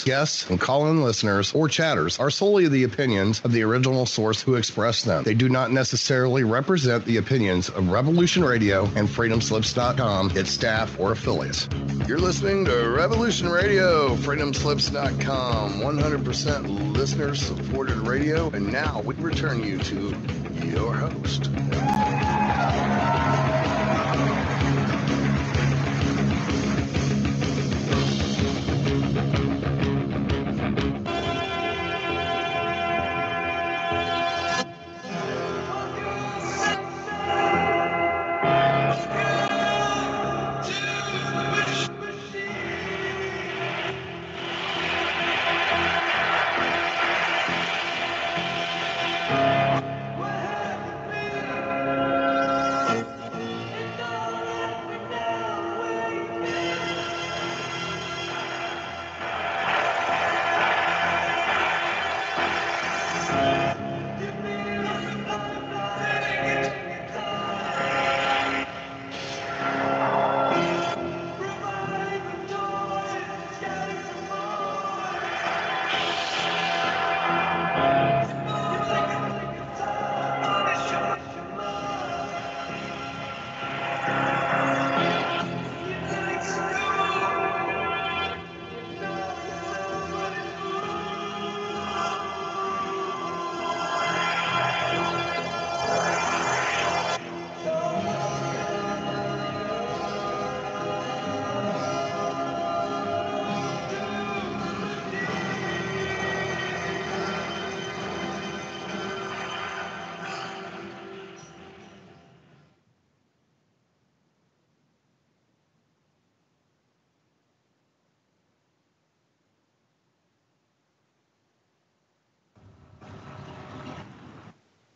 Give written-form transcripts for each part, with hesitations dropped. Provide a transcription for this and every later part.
guests and call-in listeners or chatters are solely the opinions of the original source who expressed them. They do not necessarily represent the opinions of Revolution Radio and freedomslips.com, its staff, or affiliates. You're listening to Revolution Radio, freedomslips.com, 100% listener-supported radio, and now we return you to your host.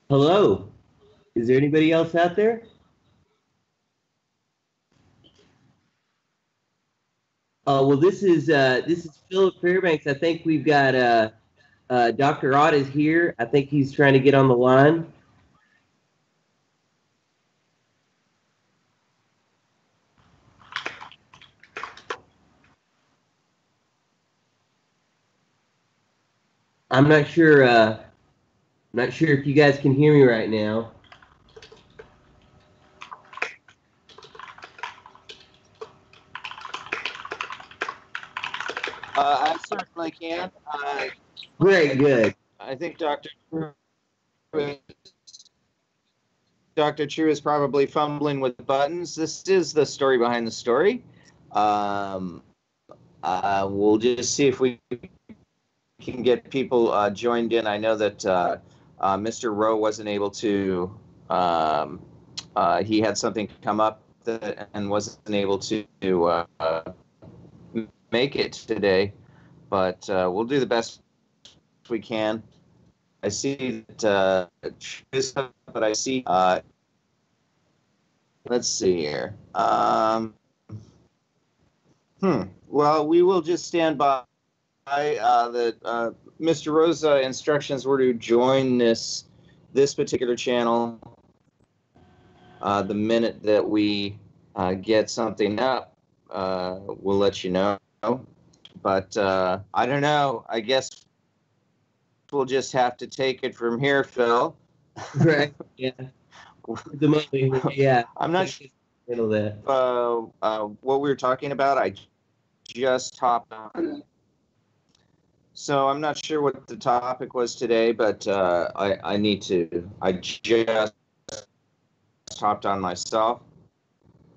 Hello. Is there anybody else out there? Well, this is Philip Fairbanks. I think we've got Dr. Ott is here. I think he's trying to get on the line. I'm not sure if you guys can hear me right now. I certainly can. Great, good. I think Dr. True is probably fumbling with buttons. This is the story behind the story. We'll just see if we can get people joined in. I know that Mr. Rowe wasn't able to. He had something come up and wasn't able to make it today, but we'll do the best we can. I see that, but I see. Let's see here. Well, we will just stand by. Mr. Rowe's instructions were to join this particular channel the minute that we get something up. We'll let you know. But I don't know. I guess we'll just have to take it from here, Phil. Right. Yeah. The moment, yeah. I'm not sure that. What we were talking about. I just hopped on. So I'm not sure what the topic was today, but I just hopped on myself.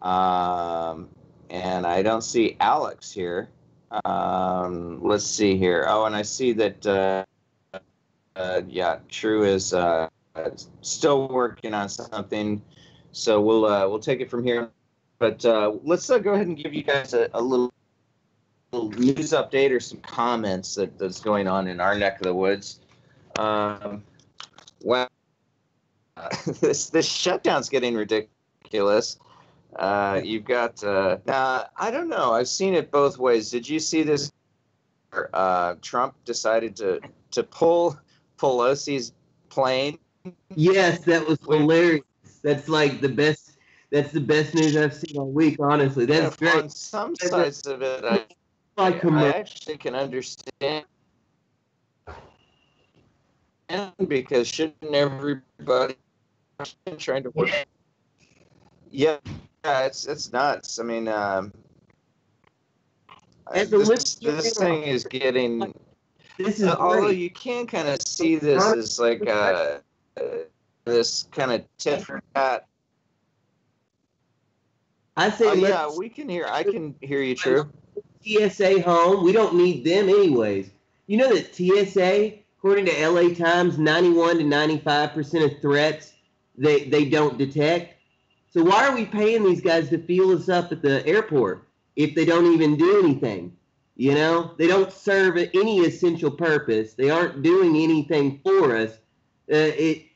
And I don't see Alex here. Let's see here. Oh, and I see that, True is still working on something. So we'll take it from here. But let's go ahead and give you guys a little news update or some comments that's going on in our neck of the woods. Well, this shutdown's getting ridiculous. You've got I don't know. I've seen it both ways. Did you see this? Trump decided to pull Pelosi's plane. Yes, that was hilarious. That's like the best. That's the best news I've seen all week. Honestly, that's great. On some sides of it, I actually can understand, because shouldn't everybody trying to work? Yeah, it's nuts. I mean, this thing is getting. Although you can kind of see this as like this kind of tit for tat. I say, yeah, we can hear. I can hear you, True. TSA home. We don't need them anyways. You know that TSA, according to LA Times, 91 to 95% of threats they don't detect. So why are we paying these guys to fuel us up at the airport if they don't even do anything? You know, they don't serve any essential purpose. They aren't doing anything for us. If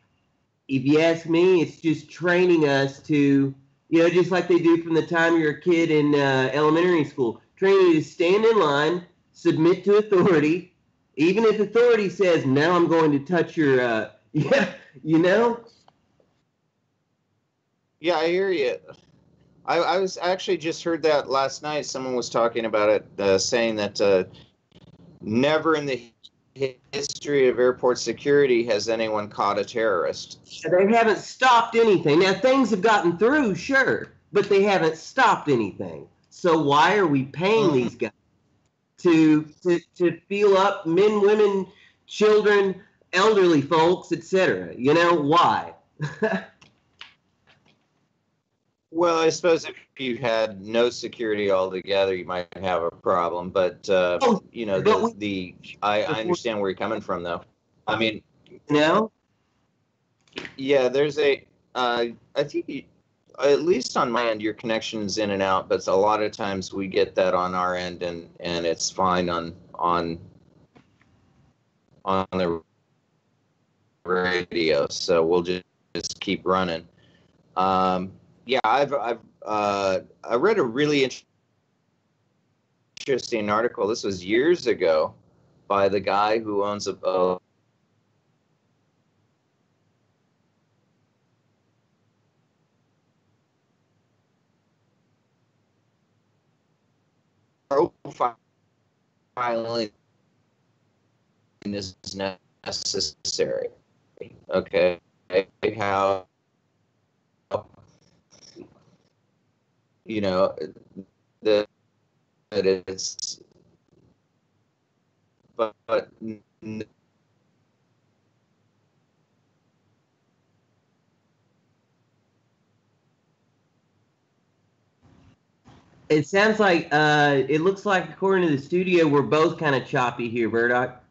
you ask me, it's just training us to, you know, just like they do from the time you're a kid in elementary school, training you to stand in line, submit to authority, even if authority says, now I'm going to touch your, yeah, you know? Yeah, I hear you. I was actually just heard that last night. Someone was talking about it, saying that never in the history of airport security has anyone caught a terrorist. They haven't stopped anything. Now, things have gotten through, sure, but they haven't stopped anything. So why are we paying these guys to feel up men, women, children, elderly folks, etc.? You know, why? Well, I suppose if you had no security altogether, you might have a problem. But you know, I understand where you're coming from, though. I mean, no. Yeah, there's a. I think at least on my end, your connection's in and out, but a lot of times we get that on our end, and it's fine on the radio. So we'll just keep running. Yeah, I read a really interesting article. This was years ago by the guy who owns a profiling is necessary. Okay, how, you know, that it's, but it sounds like it looks like, according to the studio, we're both kind of choppy here, Burdock.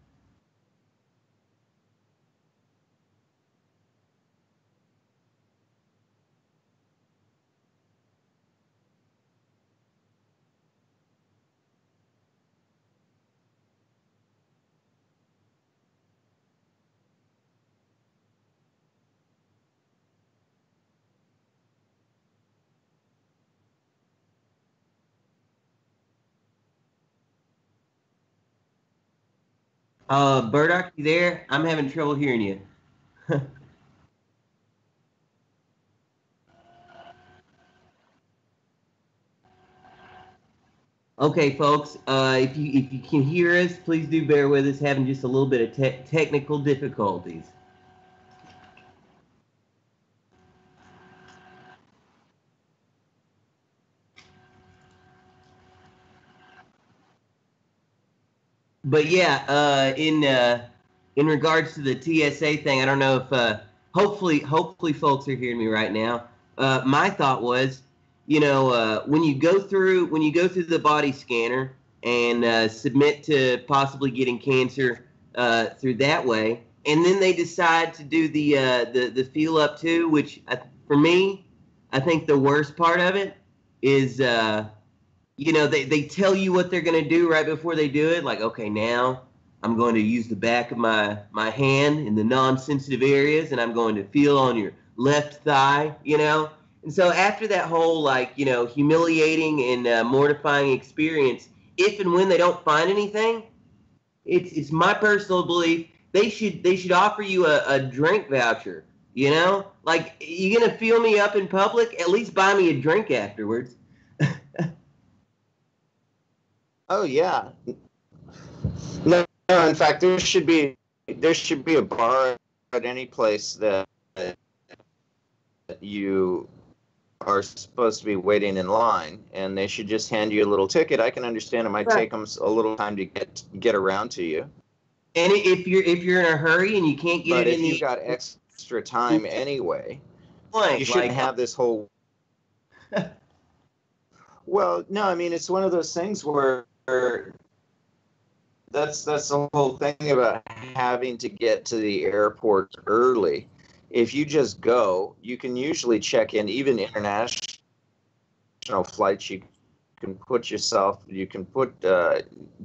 Burdock, you there? I'm having trouble hearing you. Okay, folks, if you can hear us, please do bear with us, having just a little bit of technical difficulties. But yeah, in regards to the TSA thing, I don't know if hopefully folks are hearing me right now. My thought was, you know, when you go through the body scanner and submit to possibly getting cancer through that way, and then they decide to do the feel up too, which for me, I think the worst part of it is. You know, they tell you what they're going to do right before they do it. Like, okay, now I'm going to use the back of my hand in the non-sensitive areas, and I'm going to feel on your left thigh, you know. And so after that whole, like, you know, humiliating and mortifying experience, if and when they don't find anything, it's my personal belief they should offer you a drink voucher, you know. Like, you going to feel me up in public? At least buy me a drink afterwards. Oh yeah. No, in fact, there should be a bar at any place that you are supposed to be waiting in line, and they should just hand you a little ticket. I can understand it might take them a little time to get around to you. And if you're in a hurry and you can't get But it if in you've got extra time anyway, you shouldn't have this whole. Well, no, I mean, it's one of those things where that's the whole thing about having to get to the airport early. If you just go, you can usually check in, even international flights. You can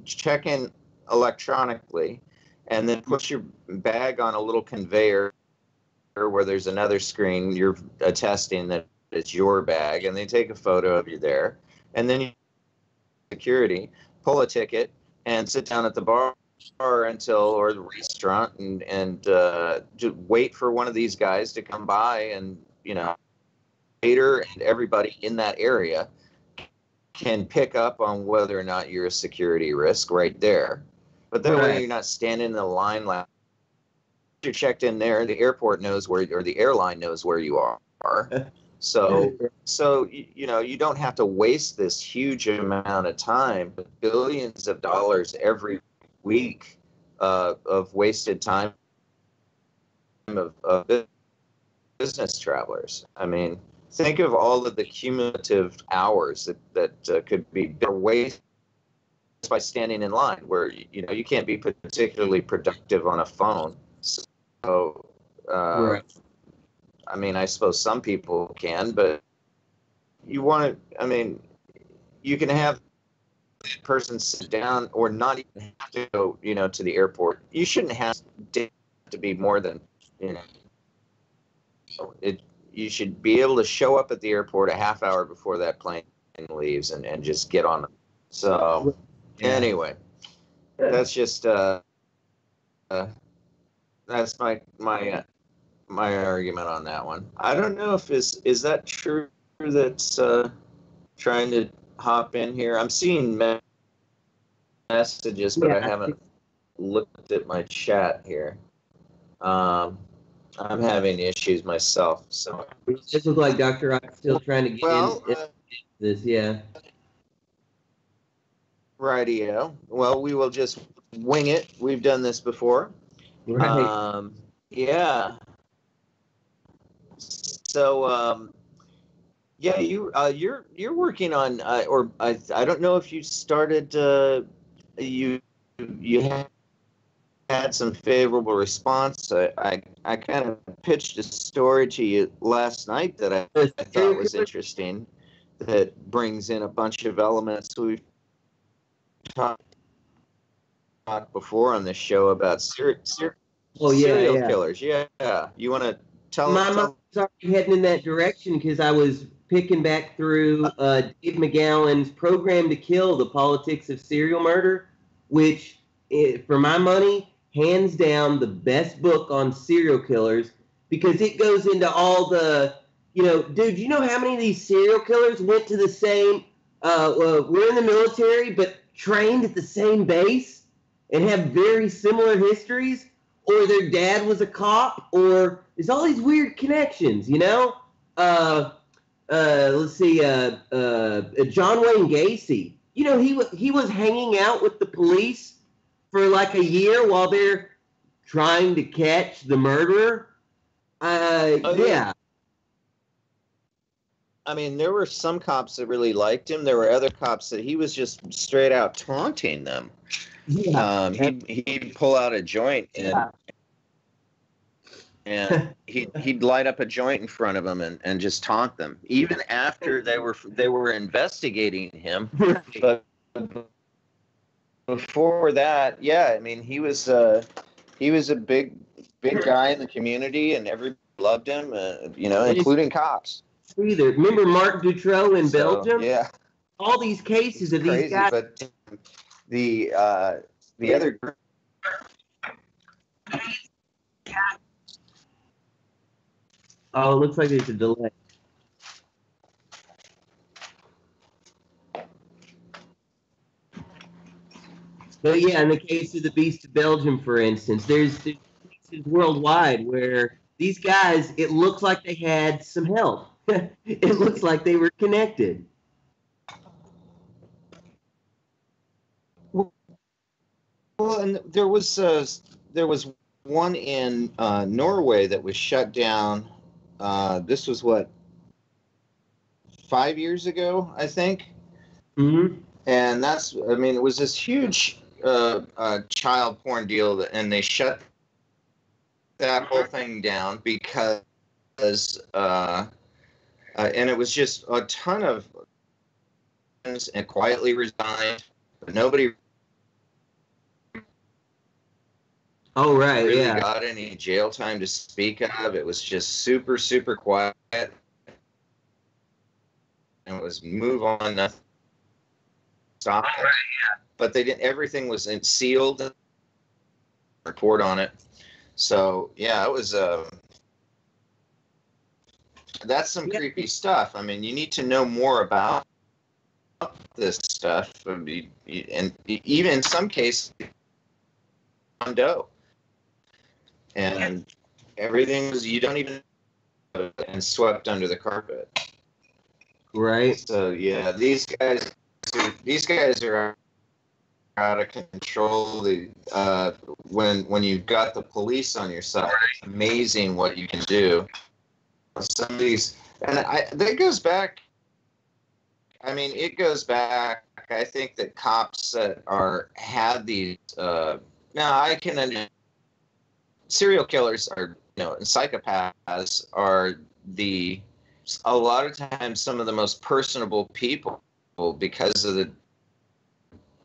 check in electronically, and then put your bag on a little conveyor where there's another screen. You're attesting that it's your bag, and they take a photo of you there, and then you security pull a ticket and sit down at the bar or the restaurant and just wait for one of these guys to come by, and waiter and everybody in that area can pick up on whether or not you're a security risk right there. But that way you're not standing in the line like you're checked in there. The airport knows where, or the airline knows where you are. So you don't have to waste this huge amount of time, but billions of dollars every week of wasted time of business travelers. I mean, think of all of the cumulative hours that could be wasted by standing in line, where you can't be particularly productive on a phone. So, I mean, I suppose some people can, but you can have the person sit down or not even have to go, to the airport. You shouldn't have to be more than, you should be able to show up at the airport a half hour before that plane leaves and just get on. So anyway, that's just, that's my argument on that one. I don't know if is that true that's trying to hop in here. I'm seeing messages, but I haven't looked at my chat here. I'm having issues myself, so this looks like Dr. Rock's still trying to get in this. Radio. Well, we will just wing it. We've done this before. Right. Yeah. So, you're working on, or I don't know if you started. You had some favorable response. I kind of pitched a story to you last night that I thought was interesting. That brings in a bunch of elements we've talked before on this show about serial killers. Yeah. You want to tell? My mind's already heading in that direction because I was picking back through Dave McGowan's Program to Kill: The Politics of Serial Murder, which, for my money, hands down the best book on serial killers, because it goes into all the, dude, you know how many of these serial killers went to the same, were in the military but trained at the same base and have very similar histories, or their dad was a cop, or there's all these weird connections, let's see, John Wayne Gacy, he was hanging out with the police for like a year while they're trying to catch the murderer. Yeah. I mean, there were some cops that really liked him. There were other cops that he was just straight out taunting them. Yeah. He'd pull out a joint and he'd light up a joint in front of them and just taunt them, even after they were investigating him. But before that, I mean, he was a big guy in the community, and everybody loved him, including cops. Remember Marc Dutroux in Belgium? Yeah. All these cases of crazy, these guys. But the other group. Oh, it looks like there's a delay. But yeah, in the case of the Beast of Belgium, for instance, there's cases worldwide where these guys, it looks like they had some help. It looks like they were connected. Well, and there was one in Norway that was shut down. This was what, 5 years ago, I think. Mm-hmm. And that's, I mean, it was this huge child porn deal, and they shut that whole thing down because, and it was just a ton of, and quietly resigned, but nobody Oh, right, really yeah. got any jail time to speak of. It was just super, super quiet. And it was move on, nothing. Stop it. But they didn't. Everything was sealed. Report on it. So yeah, it was. That's some creepy stuff. I mean, you need to know more about this stuff, and even in some cases, dough. And everything was, you don't even know, and swept under the carpet. Right. So yeah, these guys are out of control. When you've got the police on your side, it's amazing what you can do. Some of these, and that goes back. I mean, it goes back. I think that cops that had these. Now I can understand. Serial killers are, and psychopaths are a lot of times some of the most personable people, because of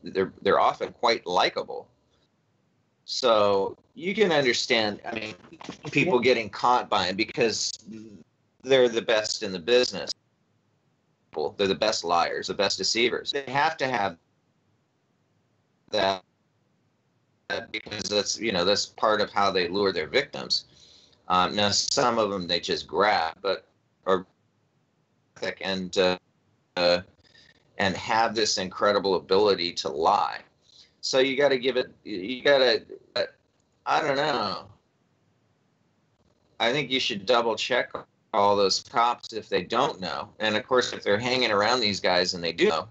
they're often quite likable. So you can understand, I mean, people getting caught by them because they're the best in the business. They're the best liars, the best deceivers. They have to have that because that's part of how they lure their victims. Now, some of them they just grab, and have this incredible ability to lie. So you got to give it. You got to. I don't know. I think you should double check all those cops if they don't know, and of course, if they're hanging around these guys and they do know.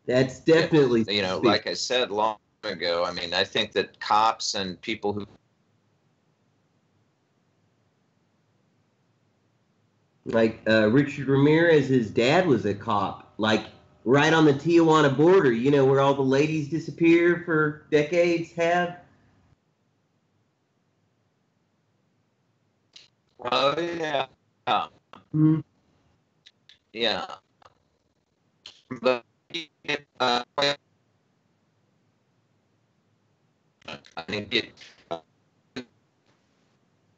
That's definitely. Like I said long ago. I mean, I think that cops and people who. Like Richard Ramirez, his dad was a cop, like right on the Tijuana border, where all the ladies disappear for decades have. Oh, yeah. Mm-hmm. Yeah. But I think it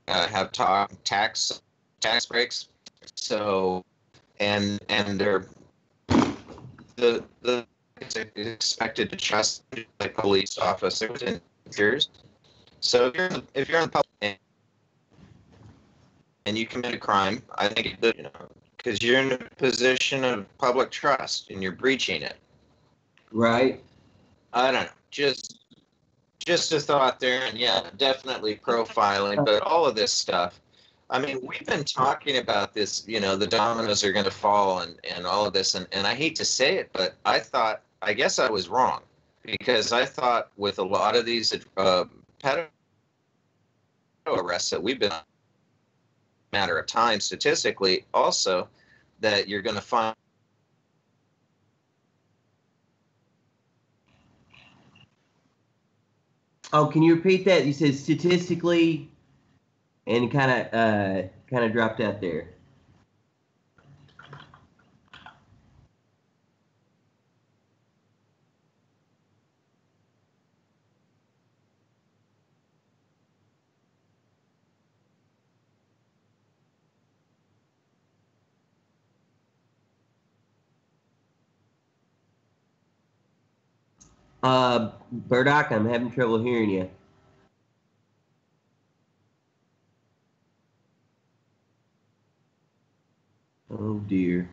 have tax breaks. So and they're the it's expected to trust the police officers and peers. So if you're in the public and you commit a crime, I think because you're in a position of public trust and you're breaching it. Right. I don't know. Just a thought there, and yeah, definitely profiling, but all of this stuff. I mean, we've been talking about this, the dominoes are going to fall and all of this, and I hate to say it, but I guess I was wrong, because I thought with a lot of these pedo arrests that we've been on, a matter of time statistically also, that you're going to find. Oh, can you repeat that? You said statistically, and kind of dropped out there. Burdock, I'm having trouble hearing you. Oh dear.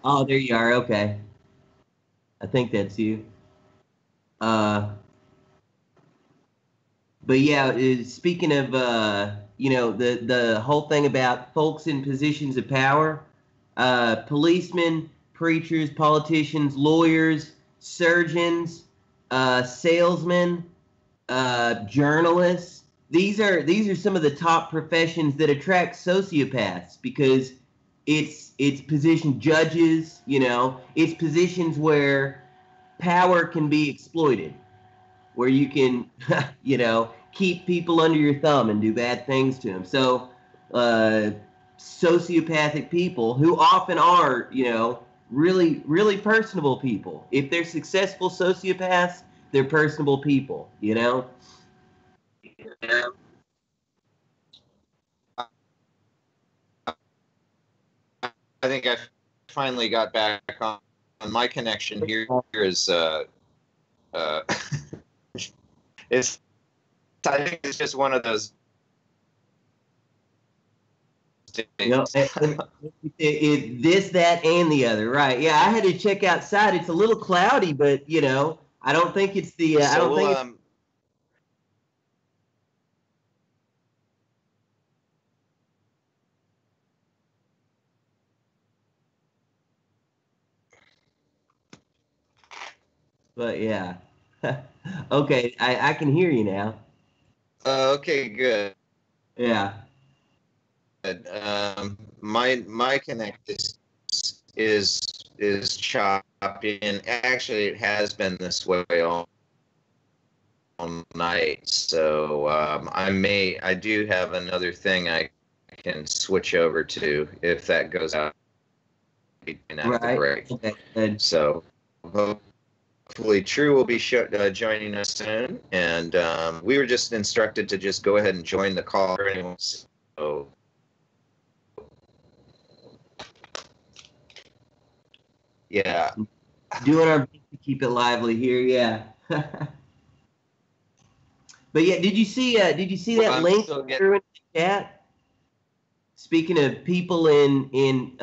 Oh, there you are. Okay. I think that's you. But yeah, speaking of the whole thing about folks in positions of power, policemen, preachers, politicians, lawyers, surgeons, salesmen, journalists. These are some of the top professions that attract sociopaths because it's position judges. It's positions where power can be exploited, where you can keep people under your thumb and do bad things to them. So sociopathic people who often are really really personable people. If they're successful sociopaths, they're personable people. Yeah. I think I finally got back on my connection here. Is it's I think it's just one of those this, that, and the other, right? Yeah, I had to check outside. It's a little cloudy, but I don't think it's the. I don't think. But yeah. Okay, I can hear you now. Okay, good. Yeah. My connect is choppy, and actually it has been this way all night. So I do have another thing I can switch over to if that goes out after the break. Okay, good. So hopefully True will be joining us soon, and we were just instructed to just go ahead and join the call. So yeah, doing our best to keep it lively here. Yeah. But yeah, did you see that link through in the chat? Speaking of people in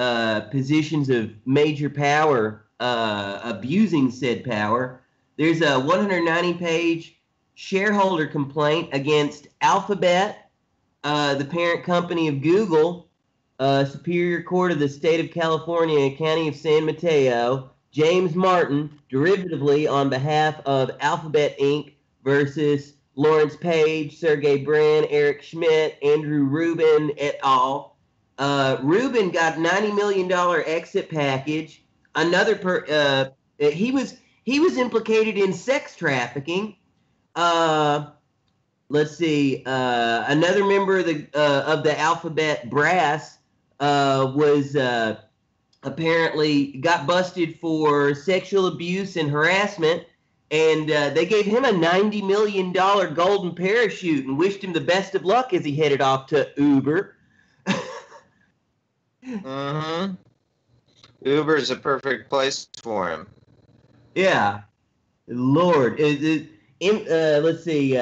positions of major power abusing said power, there's a 190-page shareholder complaint against Alphabet, the parent company of Google, Superior Court of the State of California, County of San Mateo, James Martin, derivatively on behalf of Alphabet Inc. versus Lawrence Page, Sergey Brin, Eric Schmidt, Andrew Rubin, et al. Rubin got $90 million exit package. He was implicated in sex trafficking. Let's see. Another member of the Alphabet brass was apparently got busted for sexual abuse and harassment. And they gave him a $90 million golden parachute and wished him the best of luck as he headed off to Uber. Mm-hmm. Uber is a perfect place for him. Yeah. Lord. Let's see.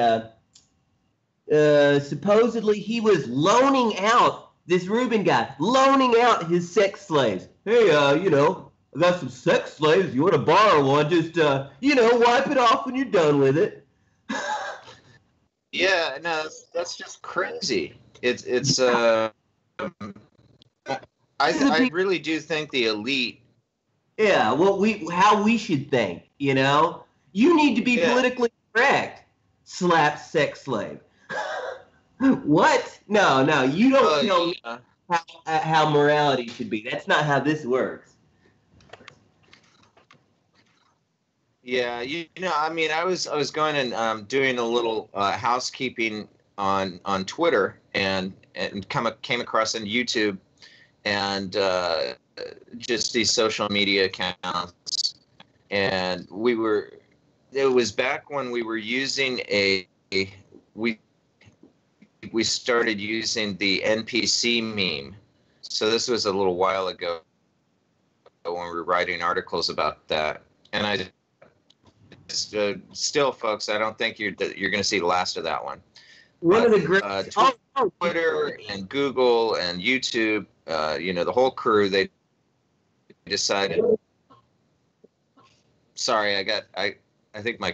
Supposedly he was loaning out, this Rubin guy, loaning out his sex slaves. Hey, I got some sex slaves. You want to borrow one? Just, wipe it off when you're done with it. Yeah, no, that's just crazy. It's I really do think the elite. Yeah, how we should think. You need to be politically correct. Slap sex slave. What? No, you don't tell me how morality should be. That's not how this works. Yeah, I was going and doing a little housekeeping on Twitter and came across on YouTube and just these social media accounts, and it was back when we were using we started using the NPC meme. So this was a little while ago when we were writing articles about that. And I still, folks, I don't think you're going to see the last of that one. One of the great Twitter and Google and YouTube, the whole crew, they decided. Sorry, I think my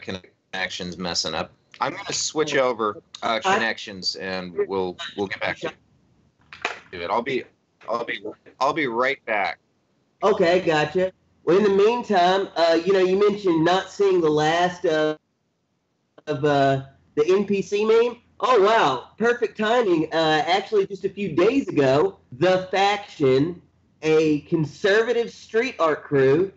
connection's messing up. I'm going to switch over connections, and we'll get back to it. I'll be right back. Okay, gotcha. Well, in the meantime, you mentioned not seeing the last of the NPC meme. Oh wow, perfect timing. Actually, just a few days ago, The Faction, a conservative street art crew,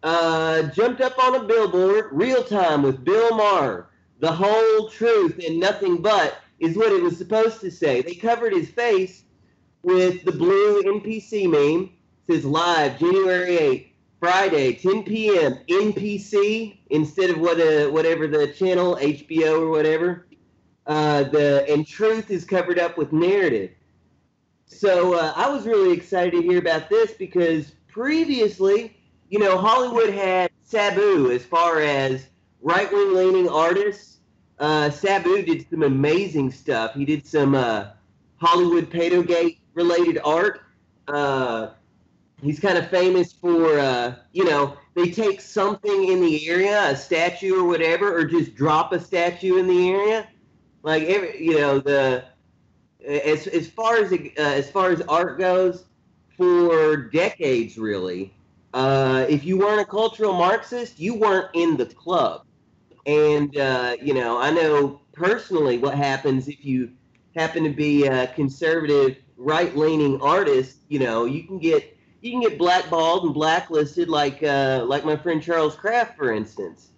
jumped up on a billboard, real time with Bill Maher. The whole truth and nothing but is what it was supposed to say. They covered his face with the blue NPC meme. It says live January 8th, Friday, 10 p.m. NPC instead of whatever the channel, HBO or whatever. And truth is covered up with narrative. So I was really excited to hear about this because previously, Hollywood had Sabu as far as right-wing leaning artists. Sabu did some amazing stuff. He did some Hollywood Pedogate related art. He's kind of famous for, they take something in the area, a statue or whatever, or just drop a statue in the area. Like, as far as art goes, for decades, really, if you weren't a cultural Marxist, you weren't in the club. And, I know personally what happens if you happen to be a conservative, right-leaning artist. You can get blackballed and blacklisted like my friend Charles Kraft, for instance.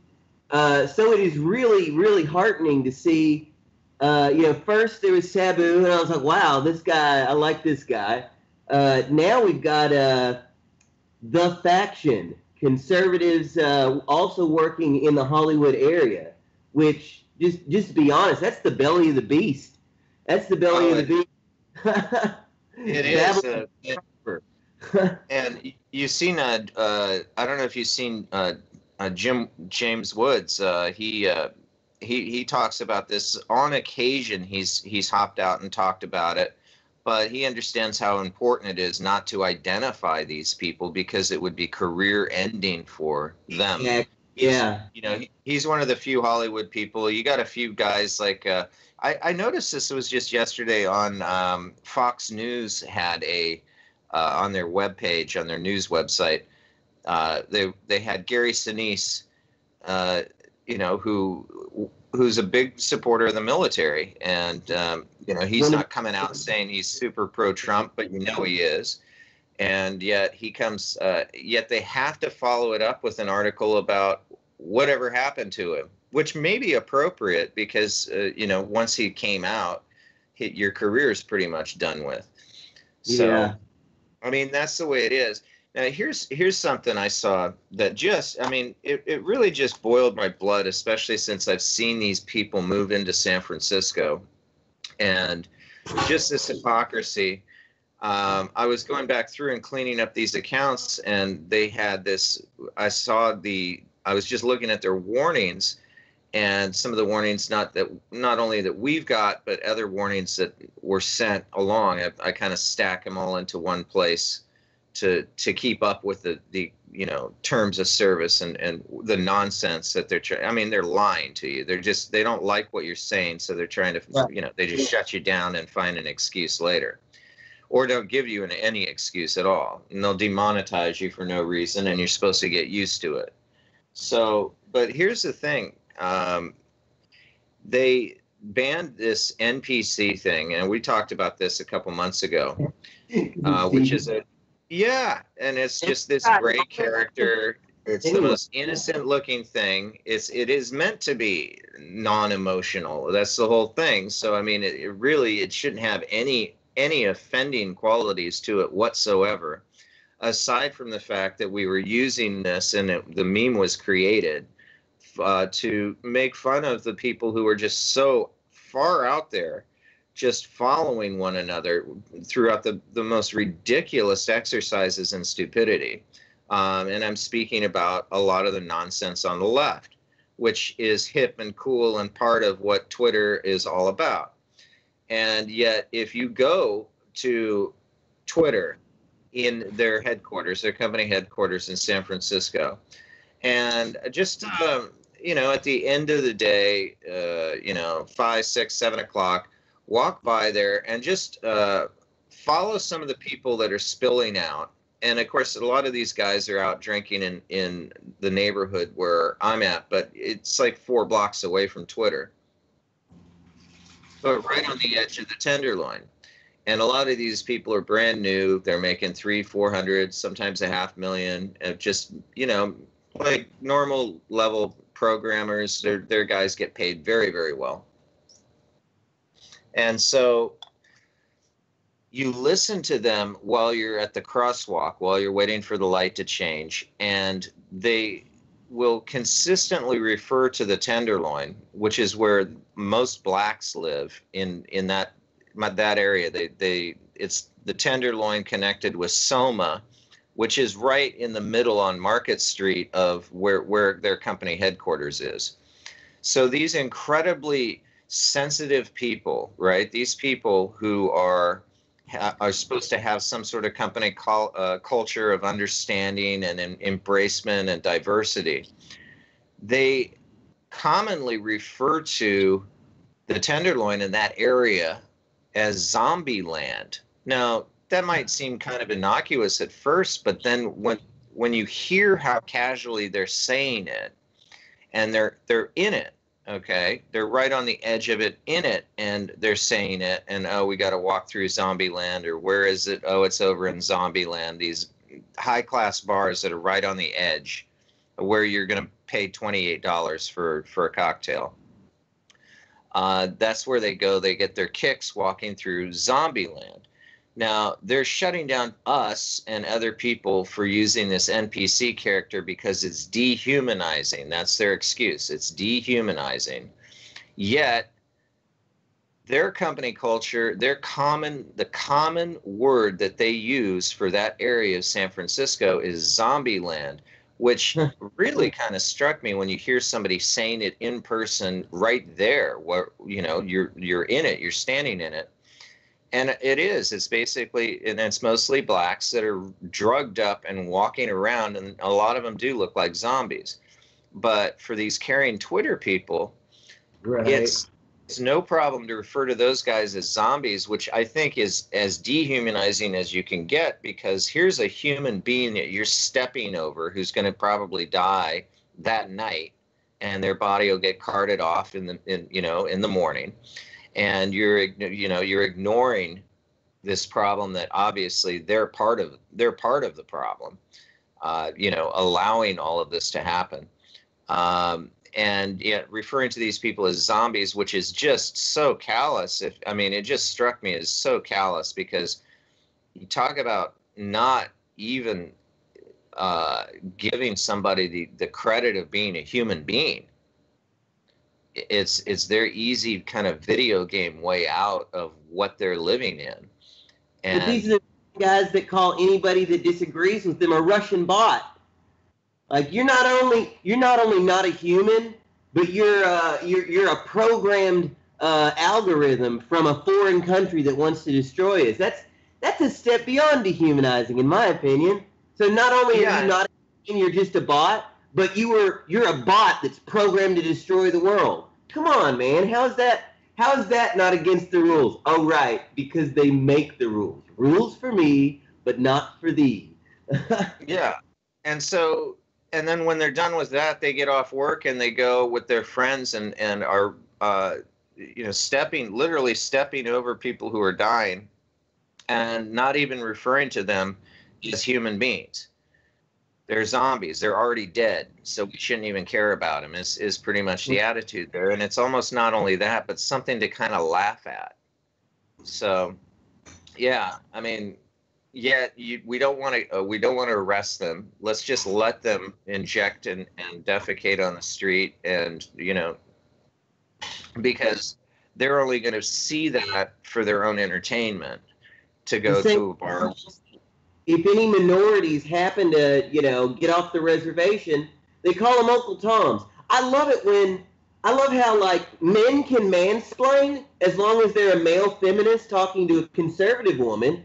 So it is really, really heartening to see, first there was Sabu, and I was like, wow, this guy, I like this guy. Now we've got The Faction, conservatives also working in the Hollywood area, which, just to be honest, that's the belly of the beast. That's the belly of the beast. It is. And you've seen, I don't know if you've seen James Woods. He talks about this on occasion. He's hopped out and talked about it, but he understands how important it is not to identify these people because it would be career ending for them. Yeah. He's one of the few Hollywood people. You got a few guys like I noticed this was just yesterday on Fox News had a on their webpage, on their news website. They had Gary Sinise, who's a big supporter of the military, and he's not coming out saying he's super pro-Trump, but he is, and yet he comes. Yet they have to follow it up with an article about whatever happened to him, which may be appropriate because once he came out, your career is pretty much done with. So, yeah. I mean, that's the way it is. Now, here's something I saw that it really just boiled my blood, especially since I've seen these people move into San Francisco. And just this hypocrisy. I was going back through and cleaning up these accounts, and they had this. I was just looking at their warnings, and some of the warnings not only that we've got, but other warnings that were sent along. I kind of stack them all into one place to keep up with the terms of service and the nonsense that they're trying. I mean, they're lying to you. They don't like what you're saying, so they're trying to they just shut you down and find an excuse later, or don't give you any excuse at all, and they'll demonetize you for no reason, and you're supposed to get used to it. So, but here's the thing. They banned this NPC thing, and we talked about this a couple months ago, which is and it's just this gray character. It's the most innocent looking thing. It is meant to be non-emotional. That's the whole thing. So, I mean, it shouldn't have any offending qualities to it whatsoever, aside from the fact that we were using this and the meme was created to make fun of the people who are just so far out there, just following one another throughout the most ridiculous exercises and stupidity. And I'm speaking about a lot of the nonsense on the left, which is hip and cool and part of what Twitter is all about. And yet, if you go to Twitter in their headquarters, their company headquarters in San Francisco, and just at the end of the day, 5, 6, 7 o'clock, walk by there and just follow some of the people that are spilling out. And of course, a lot of these guys are out drinking in the neighborhood where I'm at, but it's like 4 blocks away from Twitter. But right on the edge of the Tenderloin. And a lot of these people are brand new. They're making 300, 400, sometimes $500,000. Just, like normal level programmers, their guys get paid very, very well. And so you listen to them while you're at the crosswalk, while you're waiting for the light to change, and they will consistently refer to the Tenderloin, which is where most blacks live in that area. It's the Tenderloin connected with Soma, which is right in the middle on Market Street of where their company headquarters is. So these incredibly sensitive people, right? These people who are supposed to have some sort of company culture of understanding and embracement and diversity. They commonly refer to the Tenderloin in that area as zombie land. Now, that might seem kind of innocuous at first, but then when you hear how casually they're saying it, and they're in it, okay, they're right on the edge of it, in it, and they're saying it, and we got to walk through zombie land, or where is it? Oh, it's over in zombie land. These high class bars that are right on the edge, where you're going to pay $28 for a cocktail. That's where they go. They get their kicks walking through zombie land. Now, they're shutting down us and other people for using this NPC character because it's dehumanizing. That's their excuse. It's dehumanizing. Yet, their company culture, the common word that they use for that area of San Francisco is zombie land, which really kind of struck me when you hear somebody saying it in person right there, where you're in it, you're standing in it. And it's basically, and it's mostly blacks that are drugged up and walking around, and a lot of them do look like zombies. But for these caring Twitter people, right, it's no problem to refer to those guys as zombies, which I think is as dehumanizing as you can get, because here's a human being that you're stepping over who's going to probably die that night, and their body will get carted off in the morning. And you're ignoring this problem that obviously they're part of the problem, allowing all of this to happen. And yet referring to these people as zombies, which is just so callous. It just struck me as so callous, because you talk about not even giving somebody the credit of being a human being. It's their easy kind of video game way out of what they're living in. And but these are the guys that call anybody that disagrees with them a Russian bot. Like, you're not only not a human, but you're a programmed algorithm from a foreign country that wants to destroy us. That's a step beyond dehumanizing, in my opinion. So not only are you not a human, you're just a bot, but you're a bot that's programmed to destroy the world. Come on, man. How is that not against the rules? Oh, right, because they make the rules. Rules for me, but not for thee. Yeah. And then when they're done with that, they get off work and they go with their friends and are literally stepping over people who are dying and not even referring to them as human beings. They're zombies. They're already dead, so we shouldn't even care about them, is pretty much the attitude there. And it's almost not only that, but something to kind of laugh at. So, yeah, we don't want to arrest them. Let's just let them inject and defecate on the street, and because they're only going to see that for their own entertainment, to go to a bar. If any minorities happen to, get off the reservation, they call them Uncle Toms. I love how, like, men can mansplain as long as they're a male feminist talking to a conservative woman.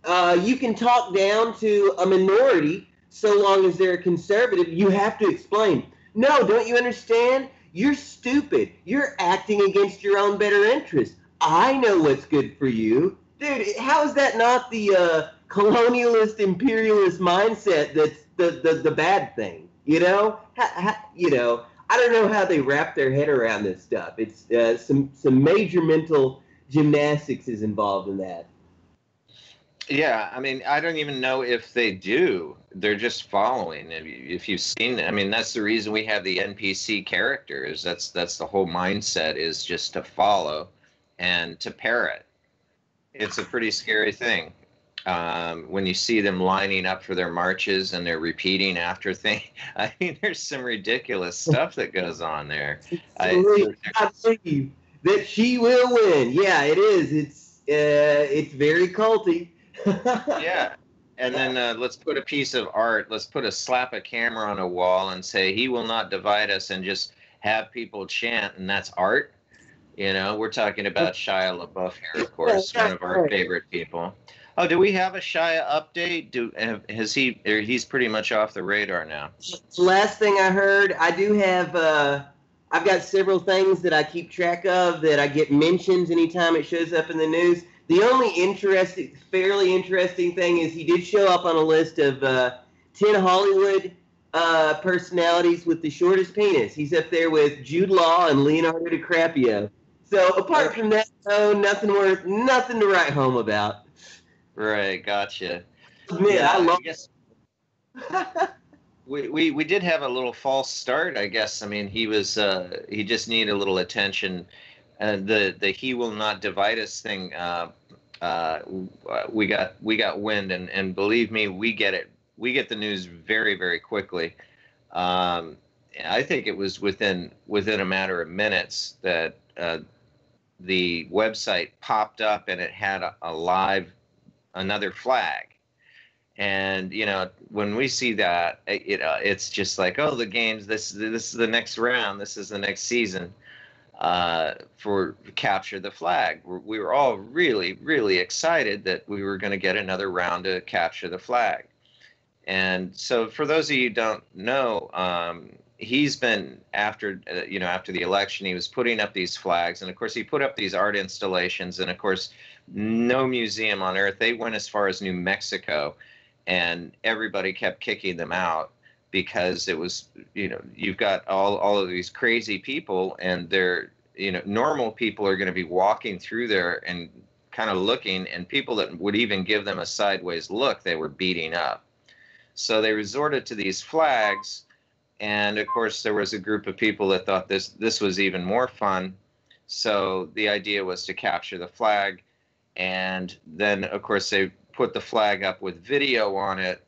You can talk down to a minority so long as they're a conservative. You have to explain. No, don't you understand? You're stupid. You're acting against your own better interest. I know what's good for you. Dude, how is that not the colonialist, imperialist mindset that's the bad thing? You know? I don't know how they wrap their head around this stuff. It's some major mental gymnastics is involved in that. Yeah, I mean, I don't even know if they do. They're just following. If you've seen it, I mean, that's the reason we have the NPC characters. That's the whole mindset, is just to follow and to parrot. It's a pretty scary thing when you see them lining up for their marches and they're repeating after things. I mean, there's some ridiculous stuff that goes on there. I believe that she will win. Yeah, it is. It's very culty. Yeah. And then let's put a piece of art. Let's slap a camera on a wall and say, "He will not divide us," and just have people chant, and that's art. You know, we're talking about Shia LaBeouf here, of course, one of our favorite people. Oh, do we have a Shia update? He's pretty much off the radar now. Last thing I heard, I do have, I've got several things that I keep track of that I get mentions anytime it shows up in the news. The only fairly interesting thing is he did show up on a list of 10 Hollywood personalities with the shortest penis. He's up there with Jude Law and Leonardo DiCaprio. So apart from that, nothing to write home about. Right, gotcha. Man, I guess we did have a little false start, I guess. I mean, he just needed a little attention. And the "he will not divide us" thing, we got wind, and believe me, we get it. We get the news very, very quickly. I think it was within a matter of minutes that the website popped up and it had another flag. And when we see that, it's just like, oh, the games. This is the next round. This is the next season. For Capture the Flag. We were all really, really excited that we were going to get another round to Capture the Flag. And so for those of you who don't know, he's been after the election, he was putting up these flags. And of course, he put up these art installations. And of course, no museum on earth, they went as far as New Mexico, and everybody kept kicking them out. Because it was, you've got all of these crazy people, and they're, normal people are going to be walking through there and kind of looking, and people that would even give them a sideways look, they were beating up. So they resorted to these flags, and of course there was a group of people that thought this was even more fun. So the idea was to capture the flag, and then of course they put the flag up with video on it.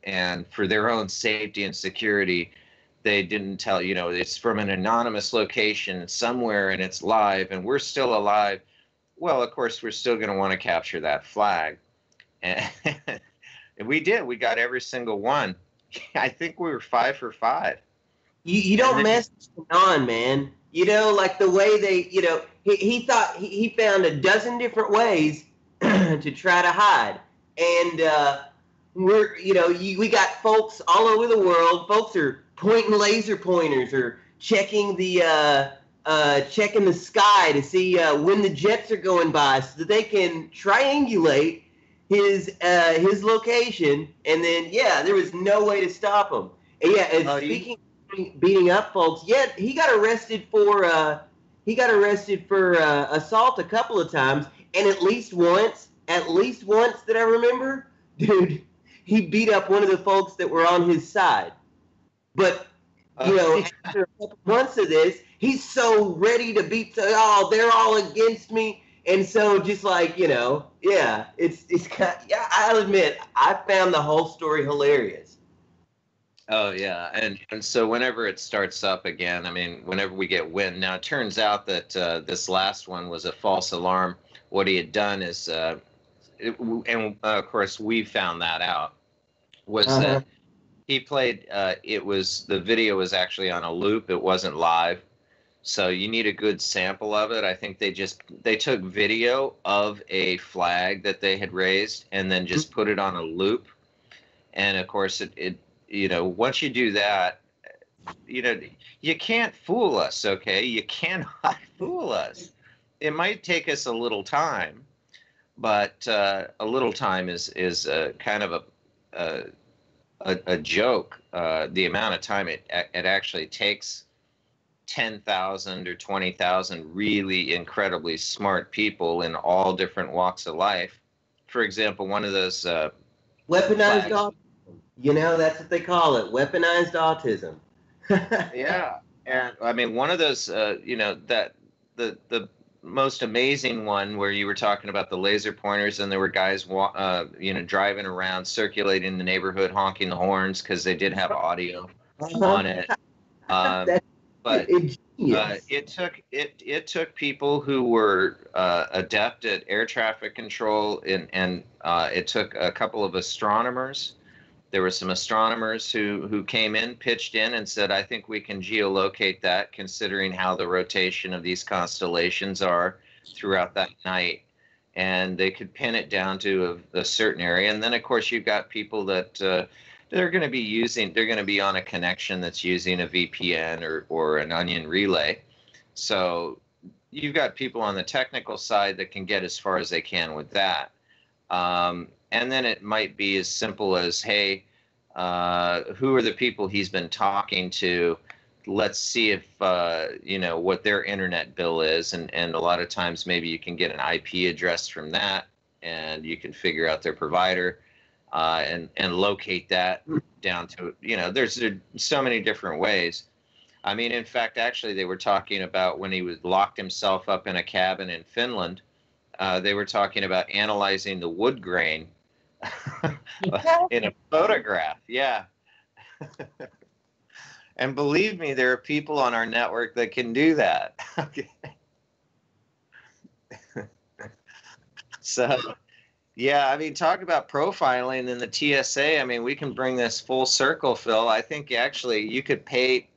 And for their own safety and security, they didn't tell, it's from an anonymous location somewhere and it's live and we're still alive. Well, of course, we're still going to want to capture that flag. And we did. We got every single one. I think we were 5 for 5. You don't mess on, man. Like the way they, he thought he found a dozen different ways to try to hide. And, we got folks all over the world. Folks are pointing laser pointers or checking the sky to see when the jets are going by, so that they can triangulate his location. And then there was no way to stop him. And speaking of beating up folks, he got arrested for assault a couple of times, and at least once that I remember, dude. He beat up one of the folks that were on his side. But, after a couple months of this, he's so ready to beat, they're all against me. And so just like, I'll admit, I found the whole story hilarious. Oh, yeah. And so whenever it starts up again, I mean, whenever we get wind, now it turns out that this last one was a false alarm. What he had done is, of course, we found that out, was that he played, the video was actually on a loop. It wasn't live. So you need a good sample of it. I think they took video of a flag that they had raised and then just put it on a loop. And of course, it once you do that, you can't fool us, okay? You cannot fool us. It might take us a little time, but a little time is kind of a joke. The amount of time it actually takes 10,000 or 20,000 really incredibly smart people in all different walks of life. For example, one of those weaponized autism. That's what they call it, weaponized autism. Yeah, and I mean, one of those, that the most amazing one where you were talking about the laser pointers and there were guys, driving around, circulating the neighborhood, honking the horns because they did have audio on it. But it took people who were adept at air traffic control, and it took a couple of astronomers. There were some astronomers who came in, pitched in, and said, I think we can geolocate that, considering how the rotation of these constellations are throughout that night. And they could pin it down to a certain area. And then, of course, you've got people that they're going to be on a connection that's using a VPN or an onion relay. So you've got people on the technical side that can get as far as they can with that. And then it might be as simple as, hey, who are the people he's been talking to? Let's see if, what their internet bill is. And a lot of times maybe you can get an IP address from that and you can figure out their provider and locate that down to, there's so many different ways. I mean, in fact, actually, they were talking about when he was locked himself up in a cabin in Finland, they were talking about analyzing the wood grain in a photograph. Yeah. And believe me, there are people on our network that can do that. Okay. So, yeah, I mean, talk about profiling in the TSA. I mean, we can bring this full circle, Phil. I think actually you could pay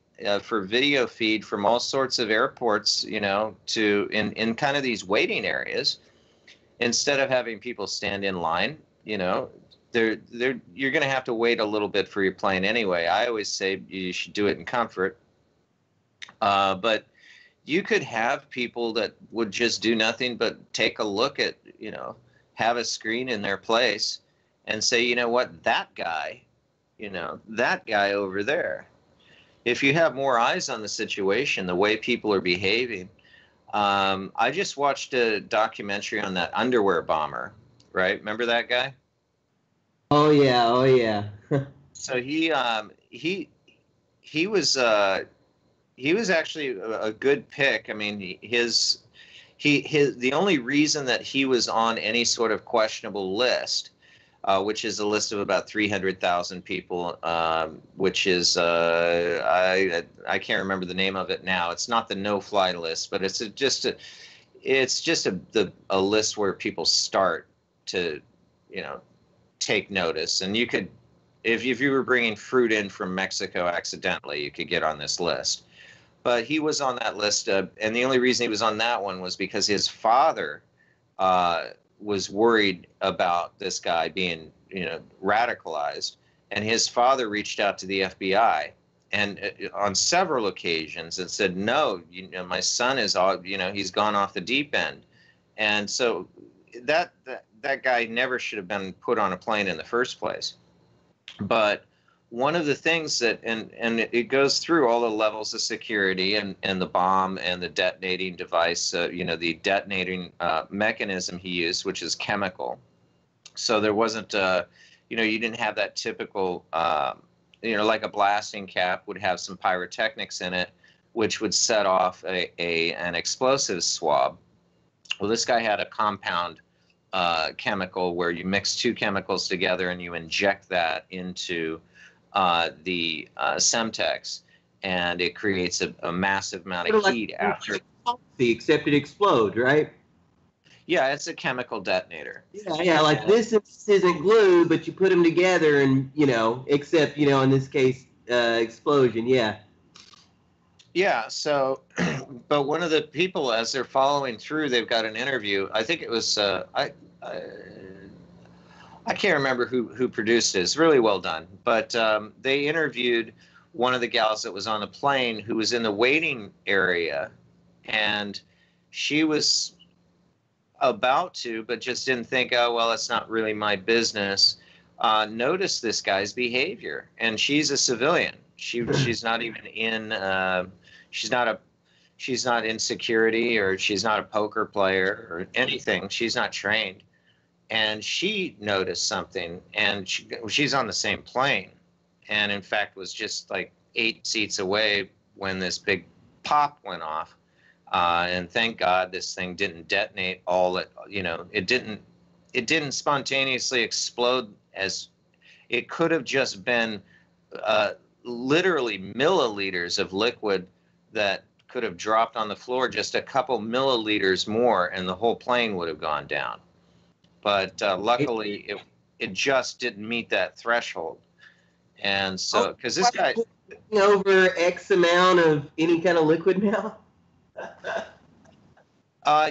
for video feed from all sorts of airports, to in kind of these waiting areas. Instead of having people stand in line, you're going to have to wait a little bit for your plane anyway. I always say you should do it in comfort. But you could have people that would just do nothing but take a look at, have a screen in their place and say, you know what, that guy over there. If you have more eyes on the situation, the way people are behaving. I just watched a documentary on that underwear bomber, right? Remember that guy? Oh yeah. So he was actually a good pick. I mean, the only reason that he was on any sort of questionable list, which is a list of about 300,000 people, which is I can't remember the name of it now. It's not the no-fly list, but it's just a list where people start to take notice. And you could, if you were bringing fruit in from Mexico accidentally, you could get on this list. But he was on that list, and the only reason he was on that one was because his father was worried about this guy being, radicalized, and his father reached out to the FBI and on several occasions and said, no, my son is all, he's gone off the deep end. And so that guy never should have been put on a plane in the first place. But one of the things that, and it goes through all the levels of security and the bomb and the detonating device, the detonating mechanism he used, which is chemical. So there wasn't, you didn't have that typical, like a blasting cap would have some pyrotechnics in it, which would set off an explosive swab. Well, this guy had a compound chemical where you mix two chemicals together and you inject that into the Semtex, and it creates a massive amount of heat after. Except it explodes, right? Yeah, it's a chemical detonator. Yeah, like this isn't glue, but you put them together and, except, in this case, explosion, yeah. Yeah, so, but one of the people, as they're following through, they've got an interview. I think it was, I can't remember who produced it. It's really well done. But they interviewed one of the gals that was on the plane who was in the waiting area, and she was about to, but just didn't think, oh, well, it's not really my business, noticed this guy's behavior. And she's a civilian. She's not even in, she's not in security, or she's not a poker player or anything. She's not trained. And she noticed something, and she's on the same plane, and in fact was just like 8 seats away when this big pop went off. And thank God this thing didn't detonate all at, it didn't spontaneously explode, as it could have just been literally milliliters of liquid that could have dropped on the floor, just a couple milliliters more, and the whole plane would have gone down. But luckily, it just didn't meet that threshold. And so, because this guy over X amount of any kind of liquid now.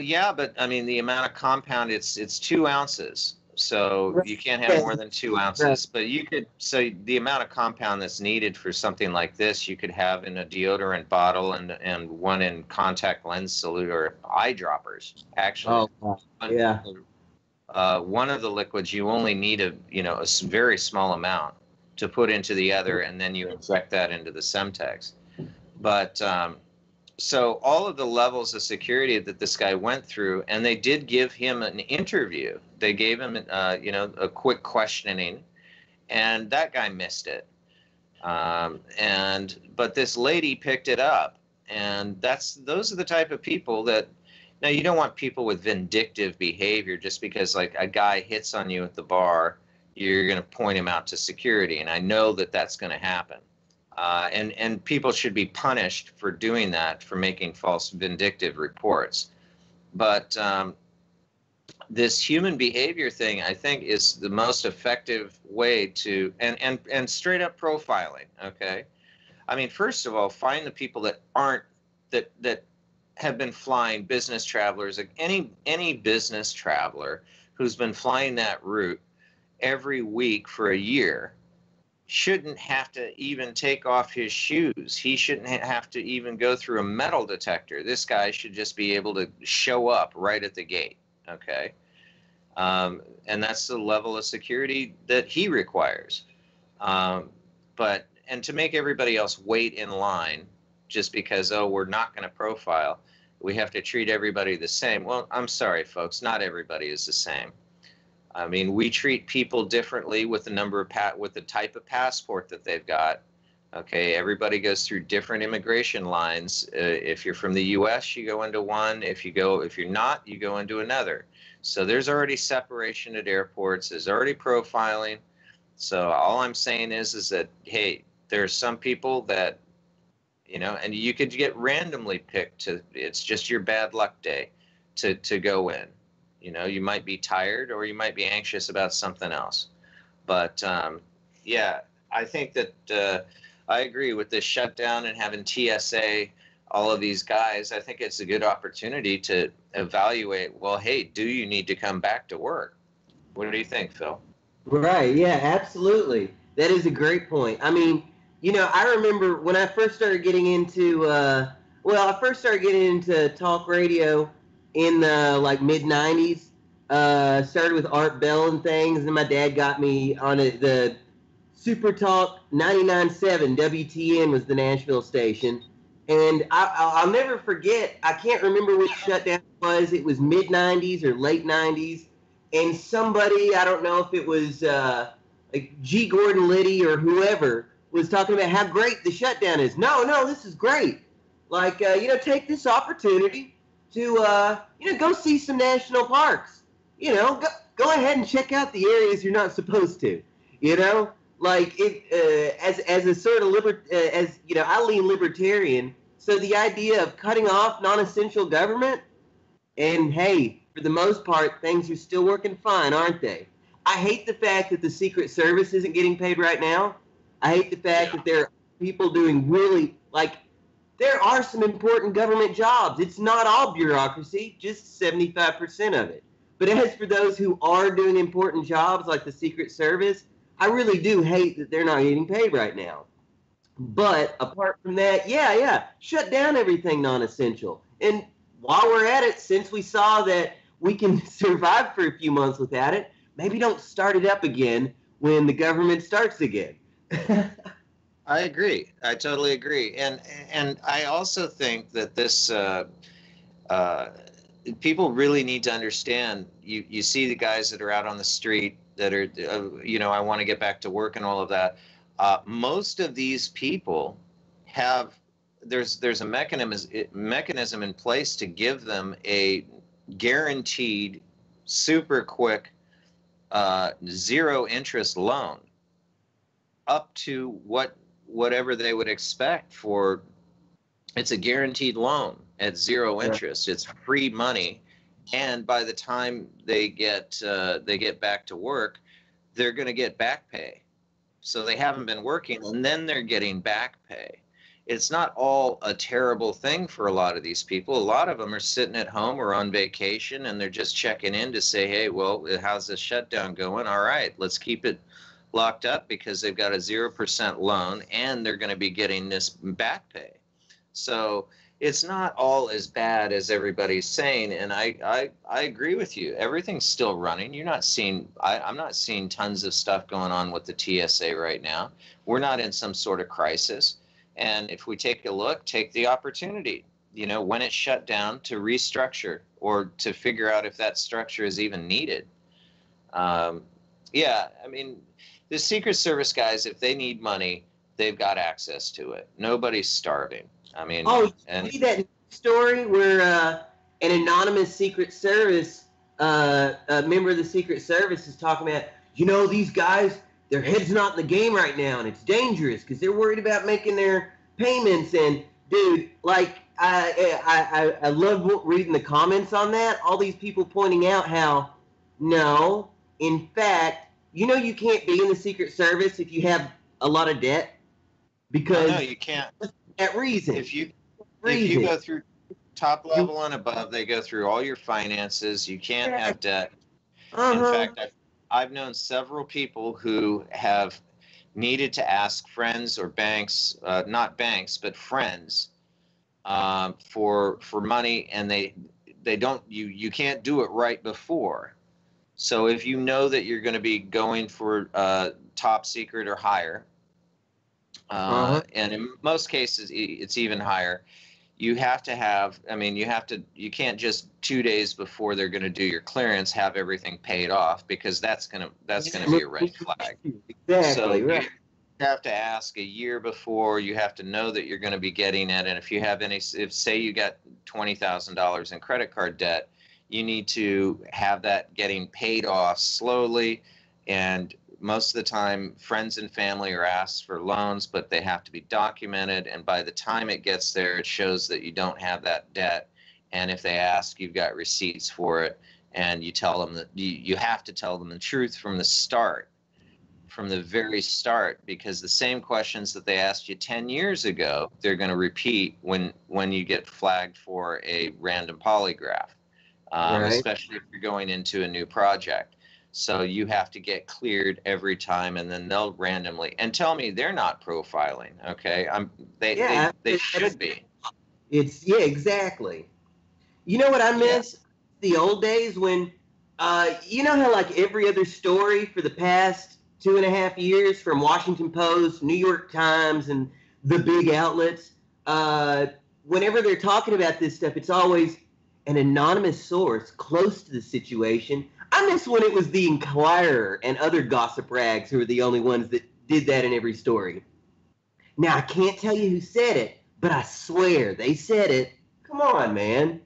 Yeah, but I mean the amount of compound, it's 2 ounces, so you can't have more than 2 ounces. But you could, so the amount of compound that's needed for something like this, you could have in a deodorant bottle and one in contact lens salute or eyedroppers. Actually, yeah. One of the liquids you only need a very small amount to put into the other, and then you inject that into the Semtex. But so all of the levels of security that this guy went through, and they did give him an interview. They gave him, a quick questioning, and that guy missed it. But this lady picked it up, and those are the type of people that. Now, you don't want people with vindictive behavior. Just because like a guy hits on you at the bar, you're going to point him out to security, and I know that that's going to happen. And people should be punished for doing that, for making false vindictive reports. But this human behavior thing, I think, is the most effective way to, and straight up profiling. Okay, I mean, first of all, find the people that aren't that have been flying, business travelers, like any business traveler who's been flying that route every week for a year shouldn't have to even take off his shoes. He shouldn't have to even go through a metal detector. This guy should just be able to show up right at the gate, okay? And that's the level of security that he requires. And to make everybody else wait in line just because, we're not going to profile, we have to treat everybody the same. Well, I'm sorry, folks, not everybody is the same. I mean, we treat people differently with the with the type of passport that they've got. Okay, everybody goes through different immigration lines. If you're from the U.S., you go into one. If you're not, you go into another. So there's already separation at airports. There's already profiling. So all I'm saying is that, hey, there's some people that, and you could get randomly picked it's just your bad luck day to go in. You might be tired, or you might be anxious about something else. But yeah, I think that I agree with this shutdown and having TSA, all of these guys. I think it's a good opportunity to evaluate, well, hey, do you need to come back to work? What do you think, Phil? Right. Yeah, absolutely. That is a great point. I mean, I remember when I first started getting into, talk radio in like mid-90s. Started with Art Bell and things, and my dad got me on the Super Talk 99.7 WTN was the Nashville station. And I'll never forget, I can't remember which shutdown it was. It was mid-90s or late 90s. And somebody, I don't know if it was like G. Gordon Liddy or whoever, was talking about how great the shutdown is. No, this is great. Like, take this opportunity to, go see some national parks. Go ahead and check out the areas you're not supposed to. Like it as a sort of I lean libertarian. So the idea of cutting off non-essential government, and hey, for the most part, things are still working fine, aren't they? I hate the fact that the Secret Service isn't getting paid right now. I hate the fact that there are people doing really, there are some important government jobs. It's not all bureaucracy, just 75% of it. But as for those who are doing important jobs like the Secret Service, I really do hate that they're not getting paid right now. But apart from that, yeah, shut down everything non-essential. And while we're at it, since we saw that we can survive for a few months without it, maybe don't start it up again when the government starts again. I agree. I totally agree. And I also think that this people really need to understand. You see the guys that are out on the street that are, I want to get back to work and all of that. Most of these people have, there's a mechanism in place to give them a guaranteed, super quick, zero interest loan up to whatever they would expect for. It's a guaranteed loan at zero interest. It's free money, and by the time they get back to work, they're going to get back pay. So they haven't been working, and then they're getting back pay. It's not all a terrible thing for a lot of these people. A lot of them are sitting at home or on vacation, and they're just checking in to say, hey, well, how's this shutdown going? All right, let's keep it locked up because they've got a 0% loan, and they're going to be getting this back pay. So it's not all as bad as everybody's saying, and I agree with you. Everything's still running. You're not seeing, I'm not seeing tons of stuff going on with the TSA right now. We're not in some sort of crisis. And if we take a look, take the opportunity, when it's shut down, to restructure or to figure out if that structure is even needed. The Secret Service guys, if they need money, they've got access to it. Nobody's starving. See that story where an anonymous Secret Service, a member of the Secret Service is talking about, these guys, their head's not in the game right now, and it's dangerous because they're worried about making their payments. And dude, I love reading the comments on that. All these people pointing out how, no, in fact, you can't be in the Secret Service if you have a lot of debt, because no, you can't. That reason. If you go through top level and above, they go through all your finances. You can't have debt. In fact, I've known several people who have needed to ask friends or banks, not banks, but friends, for money, and they don't. You can't do it right before. So if you know that you're going to be going for top secret or higher, and in most cases it's even higher, you have to have, you can't just 2 days before they're going to do your clearance have everything paid off, because that's going to be a red flag. Exactly, so right. You have to ask a year before. You have to know that you're going to be getting it. And if you have if say you got $20,000 in credit card debt, you need to have that getting paid off slowly. And most of the time, friends and family are asked for loans, but they have to be documented. And by the time it gets there, it shows that you don't have that debt. And if they ask, you've got receipts for it. And you tell them that you have to tell them the truth from the start, from the very start, because the same questions that they asked you 10 years ago, they're going to repeat when you get flagged for a random polygraph, Right. especially if you're going into a new project. So you have to get cleared every time, and then they'll randomly, and tell me they're not profiling. Okay, they should be. Exactly. You know what I miss? The old days when, how like every other story for the past 2.5 years from Washington Post, New York Times, and the big outlets, whenever they're talking about this stuff, it's always an anonymous source close to the situation. I miss when it was the Inquirer and other gossip rags who were the only ones that did that in every story. Now, I can't tell you who said it, but I swear they said it. Come on, man.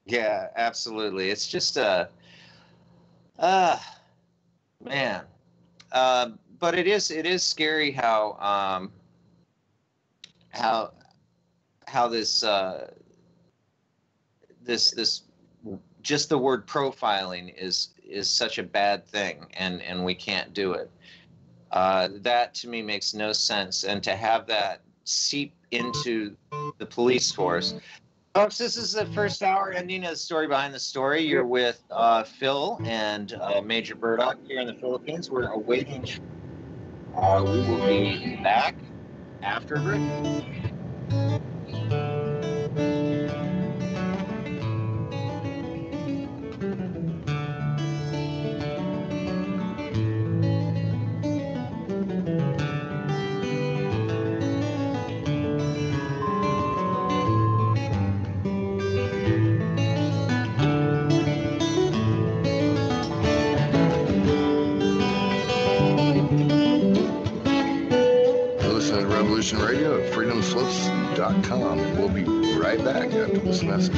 Yeah, absolutely. It's just man. But it is scary how this this just the word profiling is such a bad thing, and we can't do it. That to me makes no sense, and to have that seep into the police force. Folks, this is the first hour ending of the story behind the story. You're with Phil and Major Burdock here in the Philippines. We're awaiting We will be back after a break. Radio at freedomslips.com. We'll be right back after this message.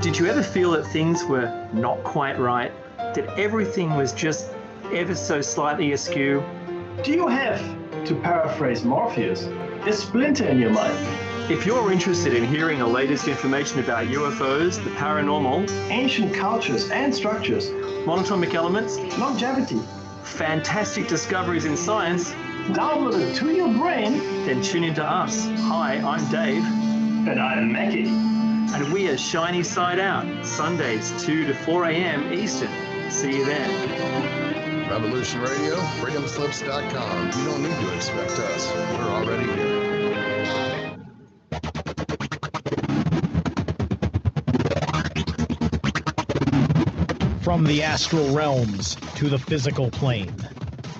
Did you ever feel that things were not quite right? That everything was just ever so slightly askew? Do you have, to paraphrase Morpheus, a splinter in your mind? If you're interested in hearing the latest information about UFOs, the paranormal, ancient cultures and structures, monatomic elements, longevity, fantastic discoveries in science, downloaded to your brain, then tune into us. Hi, I'm Dave. And I'm Mackie. And we are Shiny Side Out, Sundays 2 to 4 a.m. Eastern. See you then. Revolution Radio, freedomslips.com. You don't need to expect us. We're already here. From the astral realms to the physical plane,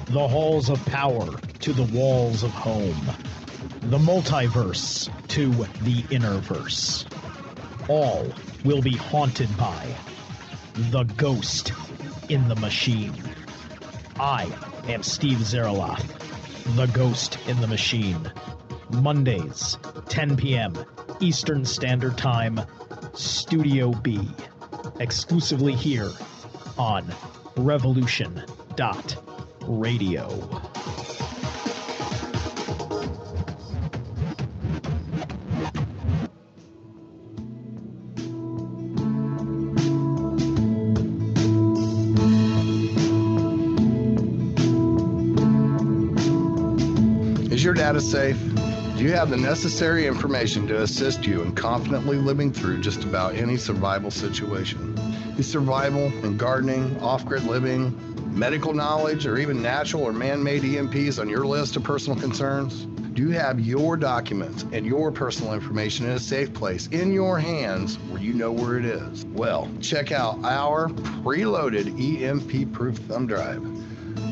the halls of power to the walls of home, the multiverse to the innerverse. All will be haunted by the ghost in the machine. I am Steve Zerloff, the ghost in the machine. Mondays, 10 p.m. Eastern Standard Time, Studio B. Exclusively here on Revolution.Radio. Is your data safe? Do you have the necessary information to assist you in confidently living through just about any survival situation? Is survival and gardening, off-grid living, medical knowledge, or even natural or man-made EMPs on your list of personal concerns? Do you have your documents and your personal information in a safe place in your hands where you know where it is? Well, check out our preloaded EMP-proof thumb drive.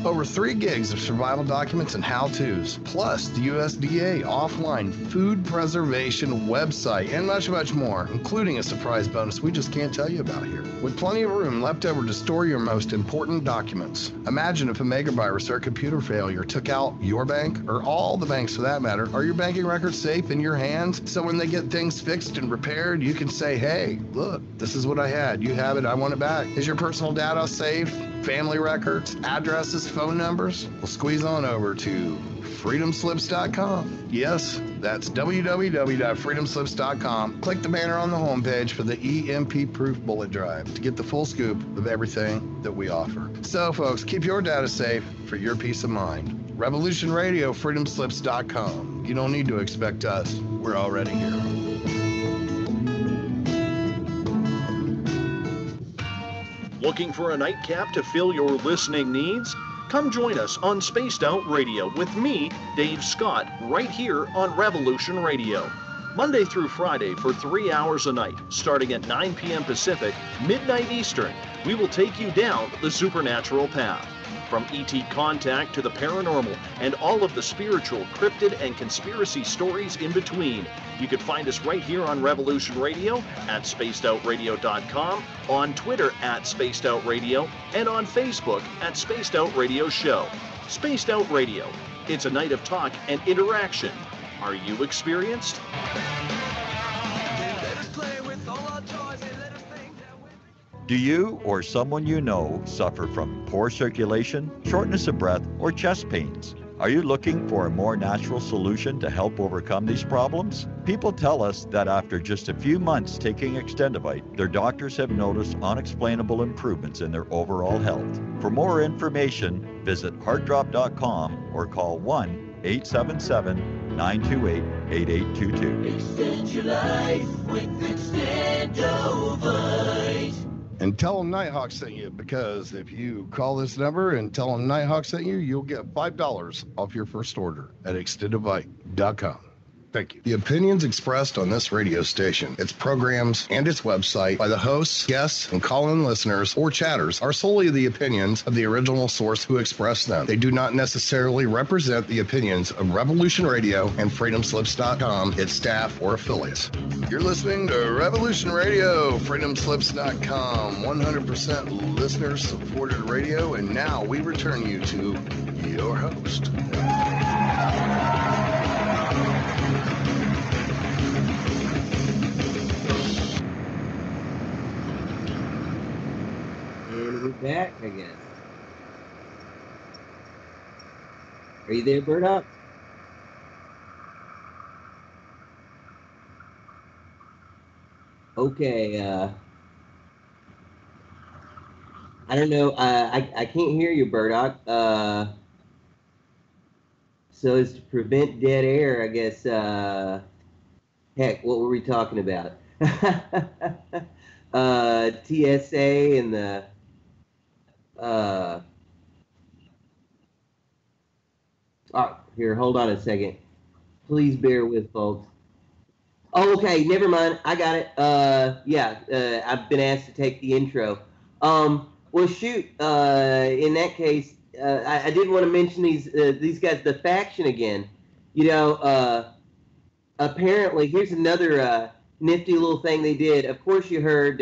Over 3 gigs of survival documents and how-tos, plus the USDA offline food preservation website, and much, much more, including a surprise bonus we just can't tell you about here. With plenty of room left over to store your most important documents. Imagine if a megavirus or a computer failure took out your bank, or all the banks for that matter. Are your banking records safe in your hands? So when they get things fixed and repaired, you can say, hey, look, this is what I had. You have it. I want it back. Is your personal data safe? Family records, addresses, phone numbers? Well, squeeze on over to freedomslips.com. Yes, that's www.freedomslips.com. Click the banner on the homepage for the EMP-proof bullet drive to get the full scoop of everything that we offer. So, folks, keep your data safe for your peace of mind. Revolution Radio, freedomslips.com. You don't need to expect us. We're already here. Looking for a nightcap to fill your listening needs? Come join us on Spaced Out Radio with me, Dave Scott, right here on Revolution Radio. Monday through Friday for 3 hours a night, starting at 9 p.m. Pacific, midnight Eastern, we will take you down the supernatural path. From ET contact to the paranormal and all of the spiritual, cryptid, and conspiracy stories in between. You can find us right here on Revolution Radio, at spacedoutradio.com, on Twitter at spacedoutradio, and on Facebook at Spaced Out Radio Show. Spaced Out Radio. It's a night of talk and interaction. Are you experienced? Do you or someone you know suffer from poor circulation, shortness of breath, or chest pains? Are you looking for a more natural solution to help overcome these problems? People tell us that after just a few months taking Extendivite, their doctors have noticed unexplainable improvements in their overall health. For more information, visit heartdrop.com or call 1-877-928-8822. Extend your life with Extendivite. And tell them Nighthawk sent you, because if you call this number and tell them Nighthawk sent you, you'll get $5 off your first order at extendivite.com. Thank you. The opinions expressed on this radio station, its programs, and its website by the hosts, guests, and call-in listeners or chatters are solely the opinions of the original source who expressed them. They do not necessarily represent the opinions of Revolution Radio and freedomslips.com, its staff, or affiliates. You're listening to Revolution Radio, freedomslips.com, 100% listener-supported radio, and now we return you to your host. Back, I guess. Are you there, Burdock? Okay, I don't know, I can't hear you, Burdock. So as to prevent dead air, I guess, heck, what were we talking about? TSA and the here, hold on a second. Please bear with, folks. Oh, okay, never mind. I got it. I've been asked to take the intro. Well, shoot. In that case, I did want to mention these guys, the faction again. You know, apparently, here's another nifty little thing they did. Of course, you heard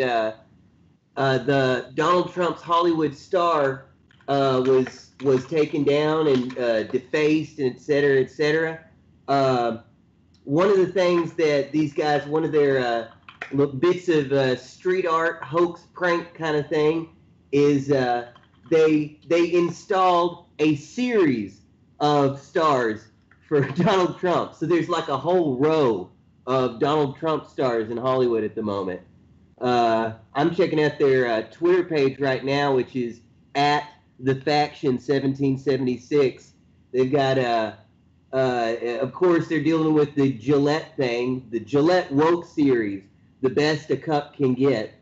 the Donald Trump's Hollywood star was taken down and defaced, and et cetera, et cetera. One of the things that these guys, one of their bits of street art, hoax, prank kind of thing, is they installed a series of stars for Donald Trump. So there's like a whole row of Donald Trump stars in Hollywood at the moment. I'm checking out their Twitter page right now, which is at the faction 1776. They've got of course, they're dealing with the Gillette thing, the Gillette woke series, the best a cup can get.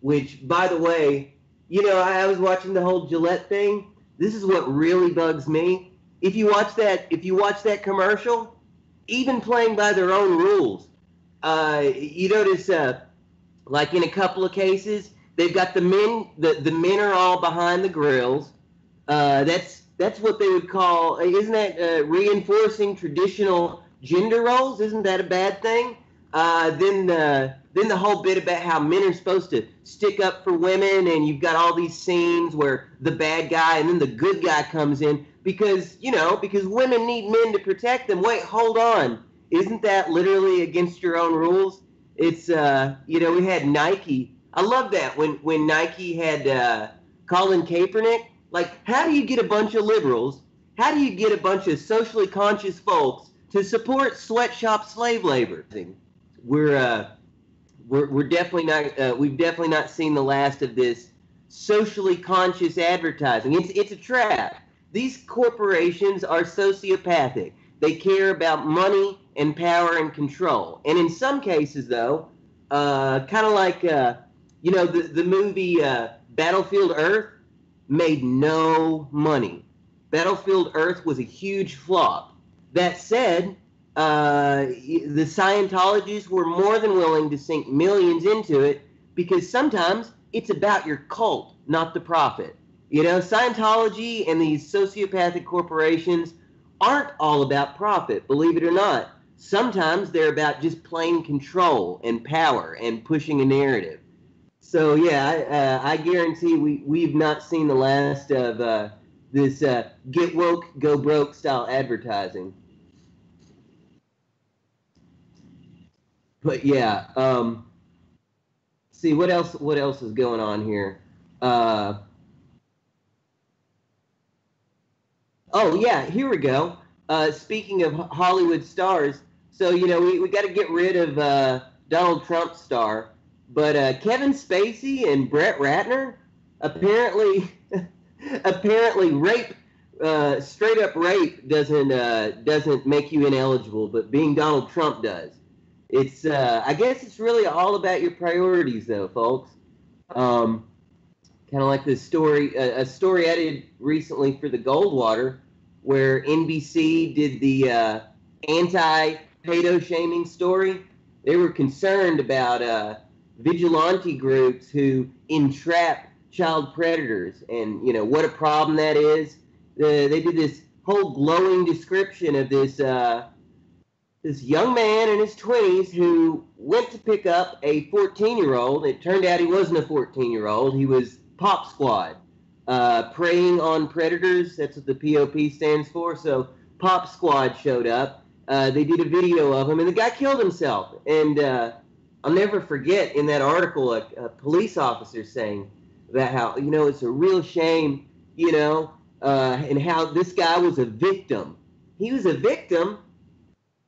Which, by the way, you know, I was watching the whole Gillette thing. This is what really bugs me. If you watch that commercial, even playing by their own rules, you notice, like in a couple of cases, they've got the men. The men are all behind the grills. That's what they would call. Isn't that reinforcing traditional gender roles? Isn't that a bad thing? Then the whole bit about how men are supposed to stick up for women, and you've got all these scenes where the bad guy and then the good guy comes in because women need men to protect them. Wait, hold on. Isn't that literally against your own rules? It's, we had Nike. I love that when Nike had Colin Kaepernick. Like, how do you get a bunch of liberals, how do you get a bunch of socially conscious folks to support sweatshop slave labor? We're definitely not, we've definitely not seen the last of this socially conscious advertising. It's a trap. These corporations are sociopathic. They care about money and power and control. And in some cases, though, kind of like, the movie Battlefield Earth made no money. Battlefield Earth was a huge flop. That said, the Scientologists were more than willing to sink millions into it because sometimes it's about your cult, not the profit. You know, Scientology and these sociopathic corporations aren't all about profit, believe it or not. Sometimes they're about just plain control and power and pushing a narrative. So, yeah, I guarantee we've not seen the last of this get woke, go broke style advertising. But, yeah, see, what else is going on here? Oh, yeah, here we go. speaking of Hollywood stars, so, you know, we got to get rid of Donald Trump star, but Kevin Spacey and Brett Ratner, apparently rape, straight up rape doesn't make you ineligible, but being Donald Trump does. It's I guess it's really all about your priorities, though, folks. Kind of like this story, a story I did recently for the Goldwater, where NBC did the anti-pedo shaming story. They were concerned about vigilante groups who entrap child predators, and you know what a problem that is. They did this whole glowing description of this this young man in his 20s who went to pick up a 14-year-old. It turned out he wasn't a 14-year-old. He was Pop Squad, preying on predators. That's what the POP stands for. So Pop Squad showed up. They did a video of him, and the guy killed himself. And I'll never forget in that article a police officer saying about how, you know, it's a real shame, you know, and how this guy was a victim. He was a victim.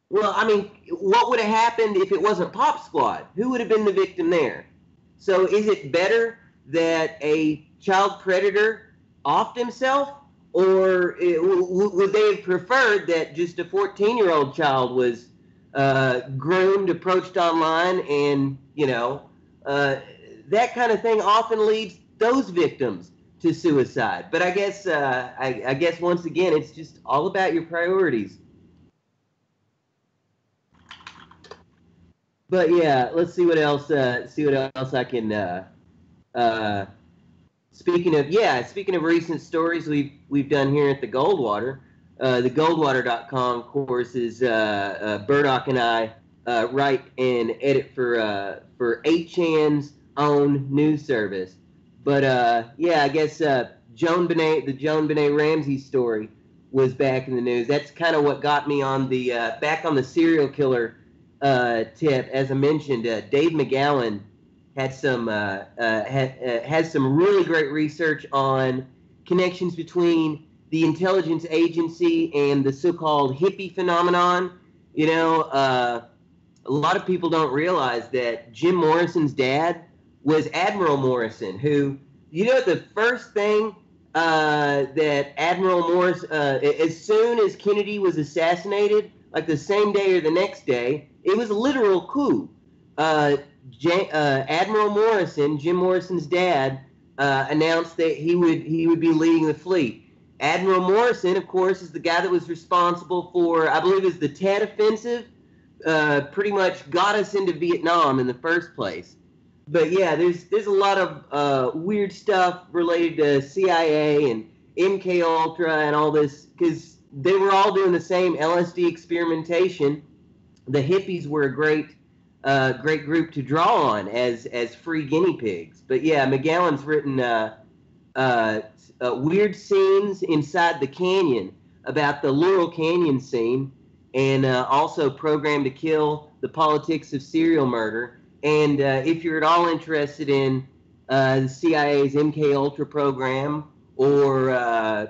Well, I mean, what would have happened if it wasn't Pop Squad? Who would have been the victim there? So is it better that a child predator offed himself, or would they have preferred that just a 14-year-old child was groomed, approached online, and, you know, that kind of thing often leads those victims to suicide. But I guess I guess once again, it's just all about your priorities. But yeah, let's see what else. See what else I can. Speaking of recent stories we've done here at the Goldwater, the Goldwater.com course is Burdock and I write and edit for 8chan's own news service. But yeah, I guess the Joan Benet Ramsey story was back in the news. That's kind of what got me on the back on the serial killer tip. As I mentioned, Dave McGowan had some has some really great research on connections between the intelligence agency and the so-called hippie phenomenon. You know, a lot of people don't realize that Jim Morrison's dad was Admiral Morrison, who, you know, the first thing that Admiral Morrison, as soon as Kennedy was assassinated, like the same day or the next day, it was a literal coup. Admiral Morrison, Jim Morrison's dad, announced that he would be leading the fleet. Admiral Morrison, of course, is the guy that was responsible for, I believe, is the Tet Offensive. Pretty much got us into Vietnam in the first place. But yeah, there's a lot of weird stuff related to CIA and MK Ultra and all this, because they were all doing the same LSD experimentation. The hippies were a great group to draw on as free guinea pigs. But yeah, McGowan's written weird scenes inside the canyon about the Laurel Canyon scene, and also Programmed to Kill, the politics of serial murder. And if you're at all interested in the CIA's MK Ultra program, or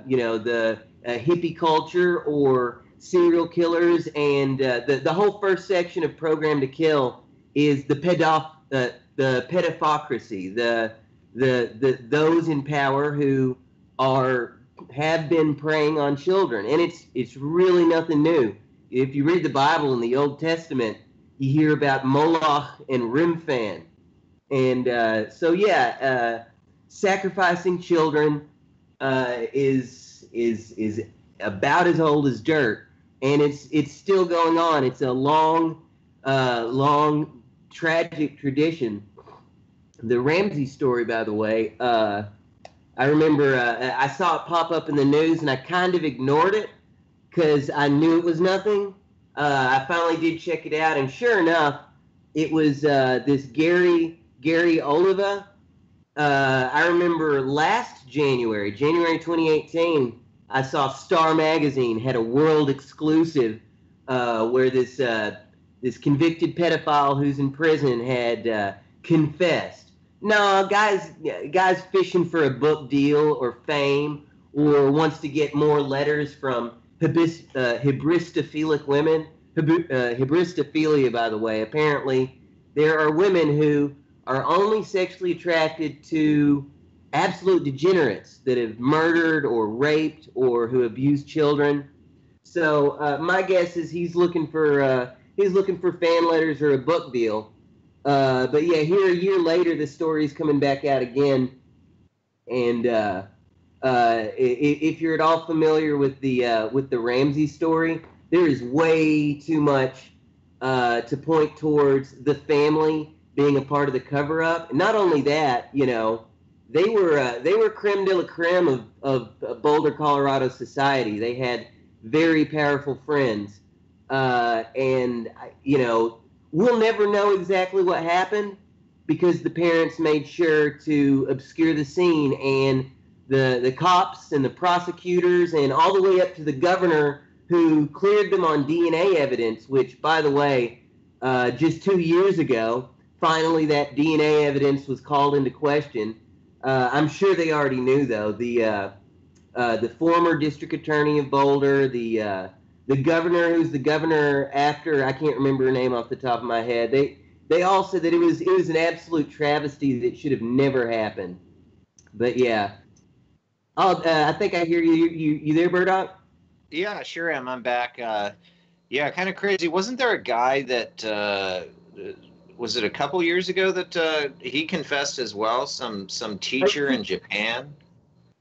you know, the hippie culture, or serial killers, and the whole first section of Programmed to Kill is the pedophocracy, the those in power who have been preying on children, and it's really nothing new. If you read the Bible in the Old Testament, you hear about Moloch and Remphan, and so yeah, sacrificing children is about as old as dirt, and it's still going on. It's a long tragic tradition. The Ramsey story, by the way, I remember I saw it pop up in the news, and I kind of ignored it because I knew it was nothing. I finally did check it out, and sure enough, it was this Gary Oliva. I remember last January 2018, I saw Star Magazine had a world exclusive where this convicted pedophile who's in prison had confessed. No, guys fishing for a book deal or fame, or wants to get more letters from hybristophilic women. Hybristophilia, by the way. Apparently, there are women who are only sexually attracted to absolute degenerates that have murdered or raped or who abuse children. So my guess is he's looking for fan letters or a book deal. But yeah, here a year later, the story's coming back out again. And if you're at all familiar with the Ramsey story, there is way too much to point towards the family being a part of the cover-up. And not only that, you know, they were creme de la creme of Boulder, Colorado society. They had very powerful friends, and you know, we'll never know exactly what happened because the parents made sure to obscure the scene, and the cops and the prosecutors and all the way up to the governor who cleared them on DNA evidence, which, by the way, just 2 years ago, finally that DNA evidence was called into question. I'm sure they already knew, though. The former district attorney of Boulder, the governor, who's the governor after, I can't remember her name off the top of my head. They all said that it was an absolute travesty that should have never happened. But yeah, I think I hear you. You there, Burdock? Yeah, sure am. I'm back. Yeah, kind of crazy. Wasn't there a guy that was it a couple years ago that he confessed as well? Some teacher in Japan.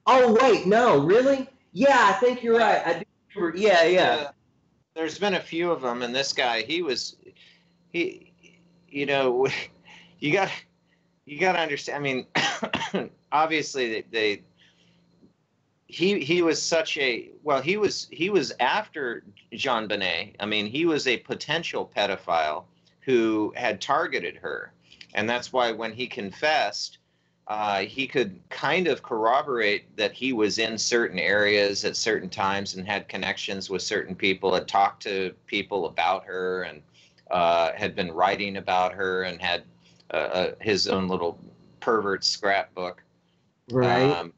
Oh wait, no, really? Yeah, I think you're right. I do remember. Yeah. There's been a few of them, and this guy, you know, you got to understand. I mean, obviously he was such a, well, he was after Jean Benet. I mean, he was a potential pedophile who had targeted her, and that's why when he confessed, he could kind of corroborate that he was in certain areas at certain times and had connections with certain people, had talked to people about her, and had been writing about her, and had his own little pervert scrapbook. Right.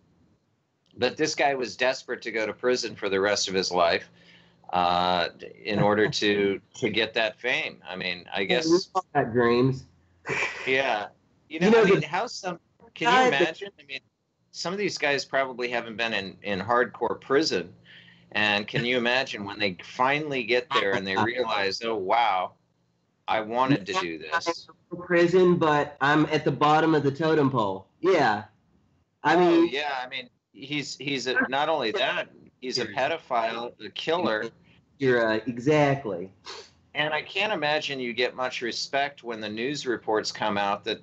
But this guy was desperate to go to prison for the rest of his life in order to get that fame. I mean, I guess. We all got dreams. Yeah. You know I mean, can you imagine? I mean, some of these guys probably haven't been in hardcore prison. And can you imagine when they finally get there and they realize, oh, wow, I wanted to do this. Prison, but I'm at the bottom of the totem pole. Yeah. I mean, he's not only that, he's a pedophile, a killer. You're exactly. And I can't imagine you get much respect when the news reports come out that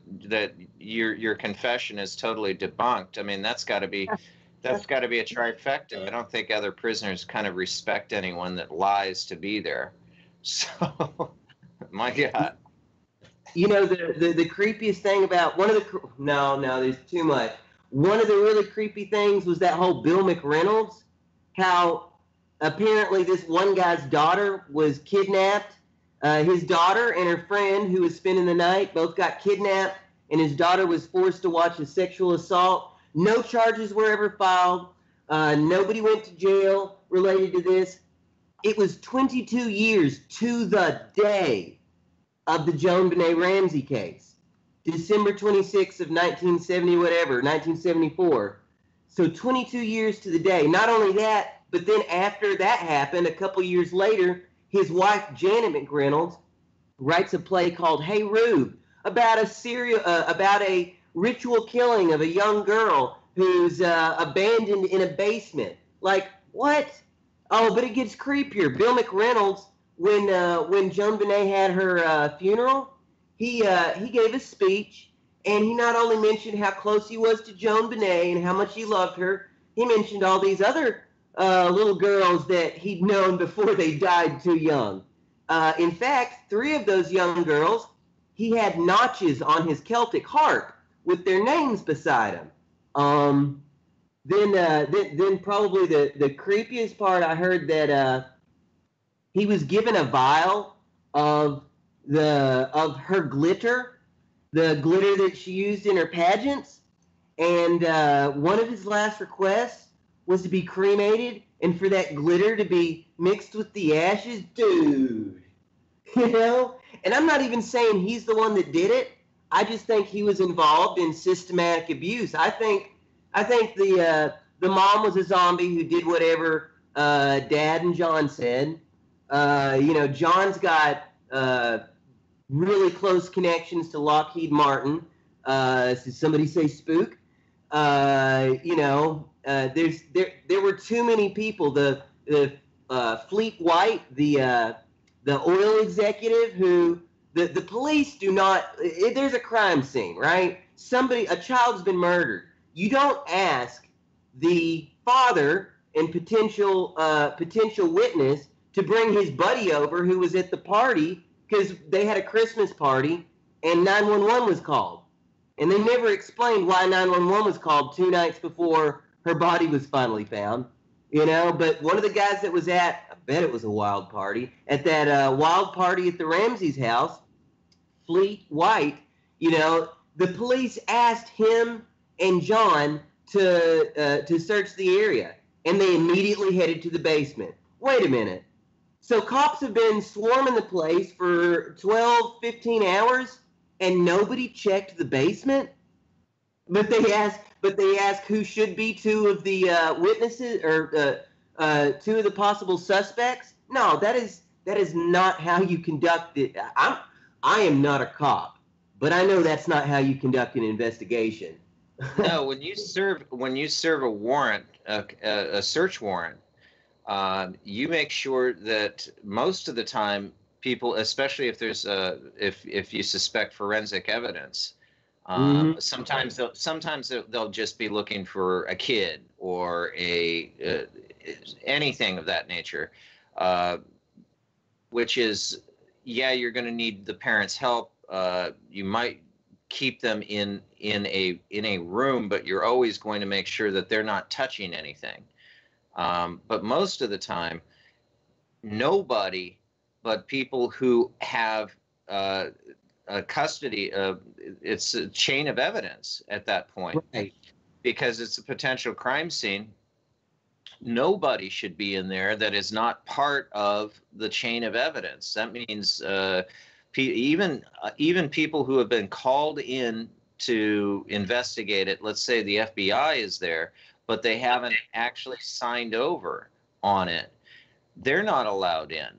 your confession is totally debunked. I mean, that's got to be a trifecta. I don't think other prisoners kind of respect anyone that lies to be there. So, my God. You know, the creepiest thing about no, there's too much. One of the really creepy things was that whole Bill McReynolds, how apparently this one guy's daughter was kidnapped. His daughter and her friend who was spending the night both got kidnapped, and his daughter was forced to watch a sexual assault. No charges were ever filed. Nobody went to jail related to this. It was 22 years to the day of the Joan Benet Ramsey case. December 26th of 1974. So 22 years to the day. Not only that, but then after that happened, a couple years later, his wife, Janet McReynolds, writes a play called Hey Rube about a ritual killing of a young girl who's abandoned in a basement. Like, what? Oh, but it gets creepier. Bill McReynolds, when Joan Benet had her funeral, he gave a speech, and he not only mentioned how close he was to Joan Benet and how much he loved her, he mentioned all these other little girls that he'd known before they died too young. In fact, 3 of those young girls, he had notches on his Celtic harp with their names beside him. Then probably the creepiest part, I heard that he was given a vial of her glitter, the glitter that she used in her pageants, and one of his last requests was to be cremated and for that glitter to be mixed with the ashes, dude. You know? And I'm not even saying he's the one that did it. I just think he was involved in systematic abuse. I think the mom was a zombie who did whatever Dad and John said. John's got really close connections to Lockheed Martin. Did somebody say spook? There were too many people. The Fleet White, the oil executive who the police do not. There's a crime scene, right? A child's been murdered. You don't ask the father and potential witness to bring his buddy over who was at the party because they had a Christmas party and 911 was called. And they never explained why 911 was called 2 nights before her body was finally found. But one of the guys that was I bet it was a wild party, at that wild party at the Ramsey's house, Fleet White, the police asked him and John to search the area, and they immediately headed to the basement. Wait a minute. So cops have been swarming the place for 12, 15 hours, and nobody checked the basement? But they ask who should be 2 of the witnesses or 2 of the possible suspects? No, that is not how you conduct it. I am not a cop, but I know that's not how you conduct an investigation. No, when you serve a warrant, a search warrant, you make sure that most of the time people, especially if there's if you suspect forensic evidence, sometimes they'll just be looking for a kid or anything of that nature, which is, you're going to need the parents' help. You might keep them in a room, but you're always going to make sure that they're not touching anything. But most of the time, nobody but people who have custody of, it's a chain of evidence at that point, right? Because it's a potential crime scene. Nobody should be in there that is not part of the chain of evidence. That means even people who have been called in to investigate it. Let's say the FBI is there, but they haven't actually signed over on it. They're not allowed in.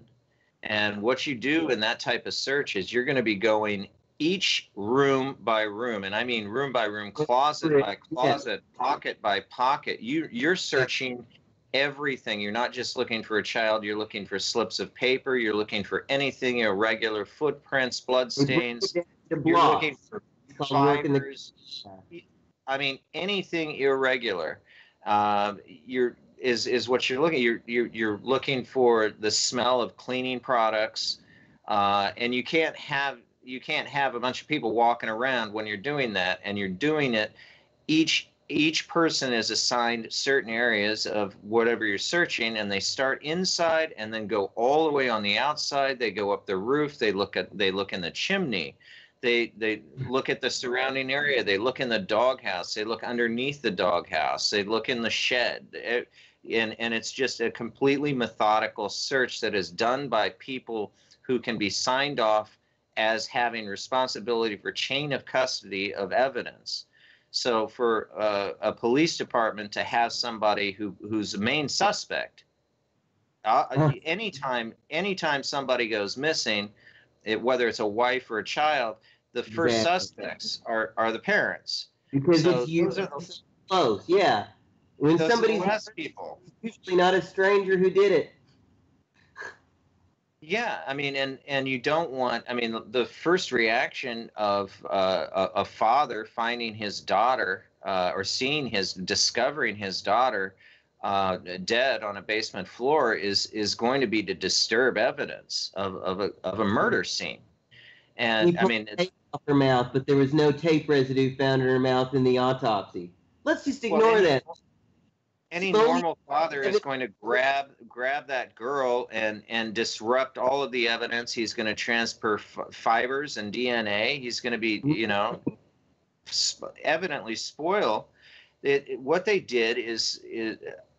And what you do in that type of search is you're going to be going each room by room, and I mean room by room, closet by closet, pocket by pocket. You're searching everything. You're not just looking for a child. You're looking for slips of paper. You're looking for anything irregular, footprints, blood stains. You're looking for fibers. I mean, anything irregular. Is what you're looking. You're looking for the smell of cleaning products, and you can't have a bunch of people walking around when you're doing that. And you're doing it. Each person is assigned certain areas of whatever you're searching, and they start inside and then go all the way on the outside. They go up the roof. They look in the chimney. They look at the surrounding area. They look in the doghouse. They look underneath the doghouse. They look in the shed. And it's just a completely methodical search that is done by people who can be signed off as having responsibility for chain of custody of evidence. So for a police department to have somebody who's the main suspect, anytime somebody goes missing, whether it's a wife or a child, the first suspects are the parents. Because it's usually close, yeah. When somebody's people, usually not a stranger who did it. Yeah, I mean, and you don't want. I mean, the first reaction of a father finding his daughter or discovering his daughter dead on a basement floor is going to be to disturb evidence of a murder scene. And I mean, tape off her mouth, but there was no tape residue found in her mouth in the autopsy. Let's just ignore that. Any normal father is going to grab that girl and disrupt all of the evidence. He's going to transfer fibers and DNA. He's going to be, evidently spoil. What they did is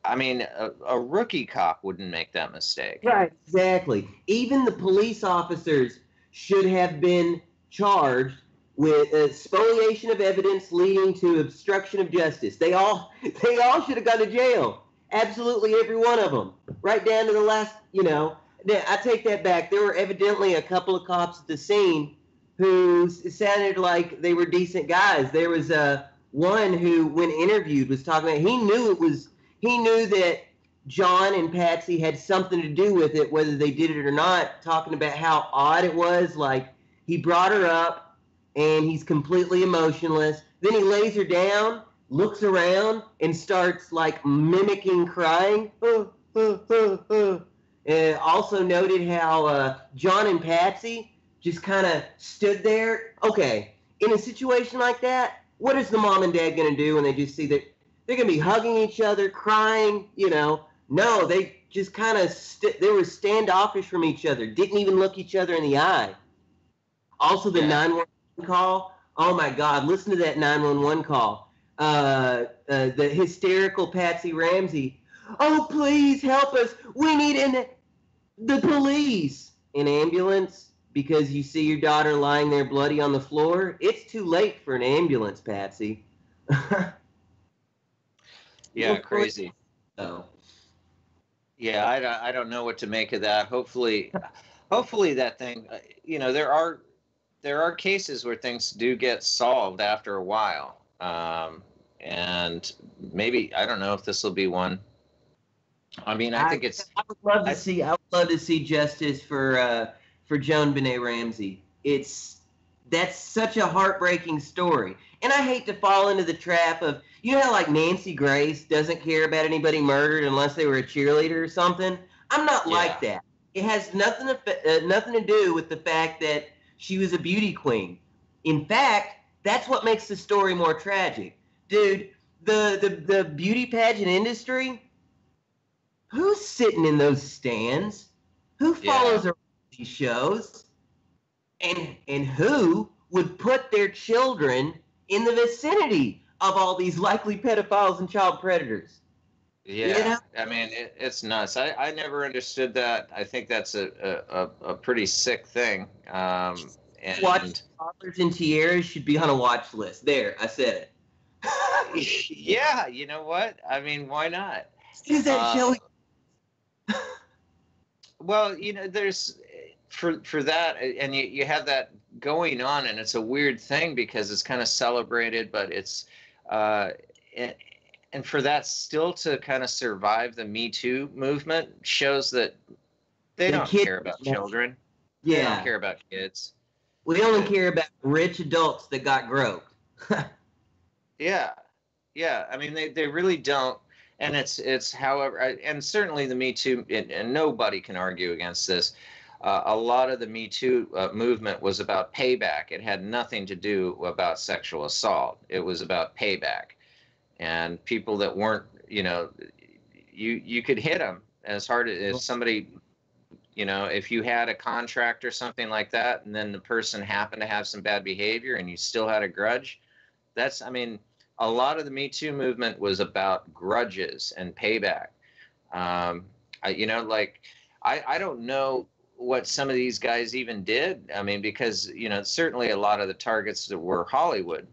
I mean, a rookie cop wouldn't make that mistake. Right, exactly. Even the police officers should have been charged with spoliation of evidence leading to obstruction of justice. They all should have gone to jail. Absolutely every one of them. Right down to the last, I take that back. There were evidently a couple of cops at the scene who sounded like they were decent guys. There was one who, when interviewed, was talking about, he knew that John and Patsy had something to do with it, whether they did it or not, talking about how odd it was. Like, he brought her up, and he's completely emotionless. Then he lays her down, looks around, and starts, like, mimicking crying. And also noted how John and Patsy just kind of stood there. Okay, in a situation like that, what is the mom and dad going to do when they just see that they're going to be hugging each other, crying, No, they just kind of, they were standoffish from each other, didn't even look each other in the eye. Also, the 911 call, oh my God, listen to that 911 call. The hysterical Patsy Ramsey, oh, please help us. We need the police. An ambulance because you see your daughter lying there bloody on the floor. It's too late for an ambulance, Patsy. Yeah, crazy. Oh. Yeah, I don't know what to make of that. Hopefully that thing, there are cases where things do get solved after a while. And maybe, I don't know if this will be one. I mean, I think it's. I would love to see justice for Joan Benet Ramsey. That's such a heartbreaking story, and I hate to fall into the trap of, how like Nancy Grace doesn't care about anybody murdered unless they were a cheerleader or something. I'm not like that. It has nothing to do with the fact that she was a beauty queen. In fact, that's what makes the story more tragic, dude. The beauty pageant industry. Who's sitting in those stands? Who follows around these shows? And who would put their children in the vicinity of all these likely pedophiles and child predators? Yeah, I mean, it's nuts. I never understood that. I think that's a pretty sick thing. And Watch Toddlers and Tiaras should be on a watch list. There, I said it. Yeah, you know what? I mean, why not? Is that show? Well, there's for that, and you have that going on, and it's a weird thing because it's kind of celebrated, but it's and for that still to kind of survive the Me Too movement shows that they don't care about children. Yeah, they don't care about kids. We only care about rich adults that got groped. Yeah. I mean, they really don't. And it's however, and certainly the Me Too, and nobody can argue against this. A lot of the Me Too movement was about payback. It had nothing to do about sexual assault. It was about payback. And people that weren't, you could hit them as hard as somebody, if you had a contract or something like that, and then the person happened to have some bad behavior and you still had a grudge, a lot of the Me Too movement was about grudges and payback. I don't know what some of these guys even did. I mean, because, certainly a lot of the targets that were Hollywood.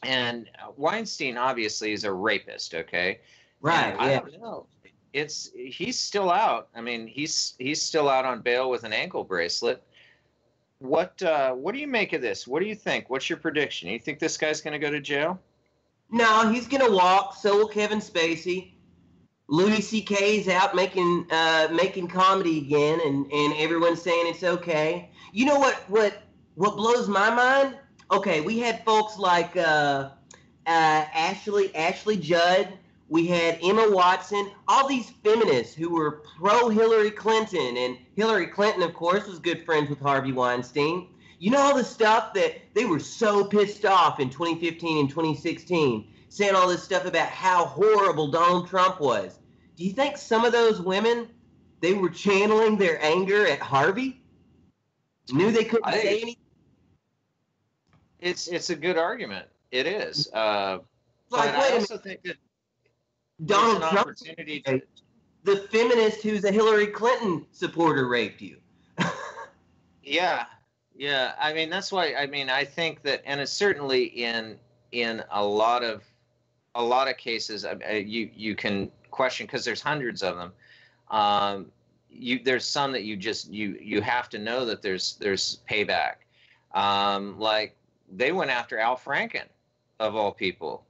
And Weinstein obviously is a rapist, okay? Right, I don't know. He's still out. I mean, he's still out on bail with an ankle bracelet. What do you make of this? What do you think? What's your prediction? You think this guy's going to go to jail? No, he's going to walk. So will Kevin Spacey. Louis C.K.'s out making comedy again, and everyone's saying it's okay. You know what blows my mind? Okay, we had folks like Ashley Judd. We had Emma Watson. All these feminists who were pro Hillary Clinton, and Hillary Clinton, of course, was good friends with Harvey Weinstein. You know all the stuff that they were so pissed off in 2015 and 2016, saying all this stuff about how horrible Donald Trump was. Do you think some of those women, they were channeling their anger at Harvey? Knew they couldn't say anything? It's a good argument. It is. But Like, I also think that Donald Trump, opportunity to, the feminist who's a Hillary Clinton supporter, raped you. Yeah. I mean, that's why. I mean, I think that, and it's certainly in a lot of cases, you can question, because there's hundreds of them. There's some that you have to know that there's payback. Like they went after Al Franken, of all people,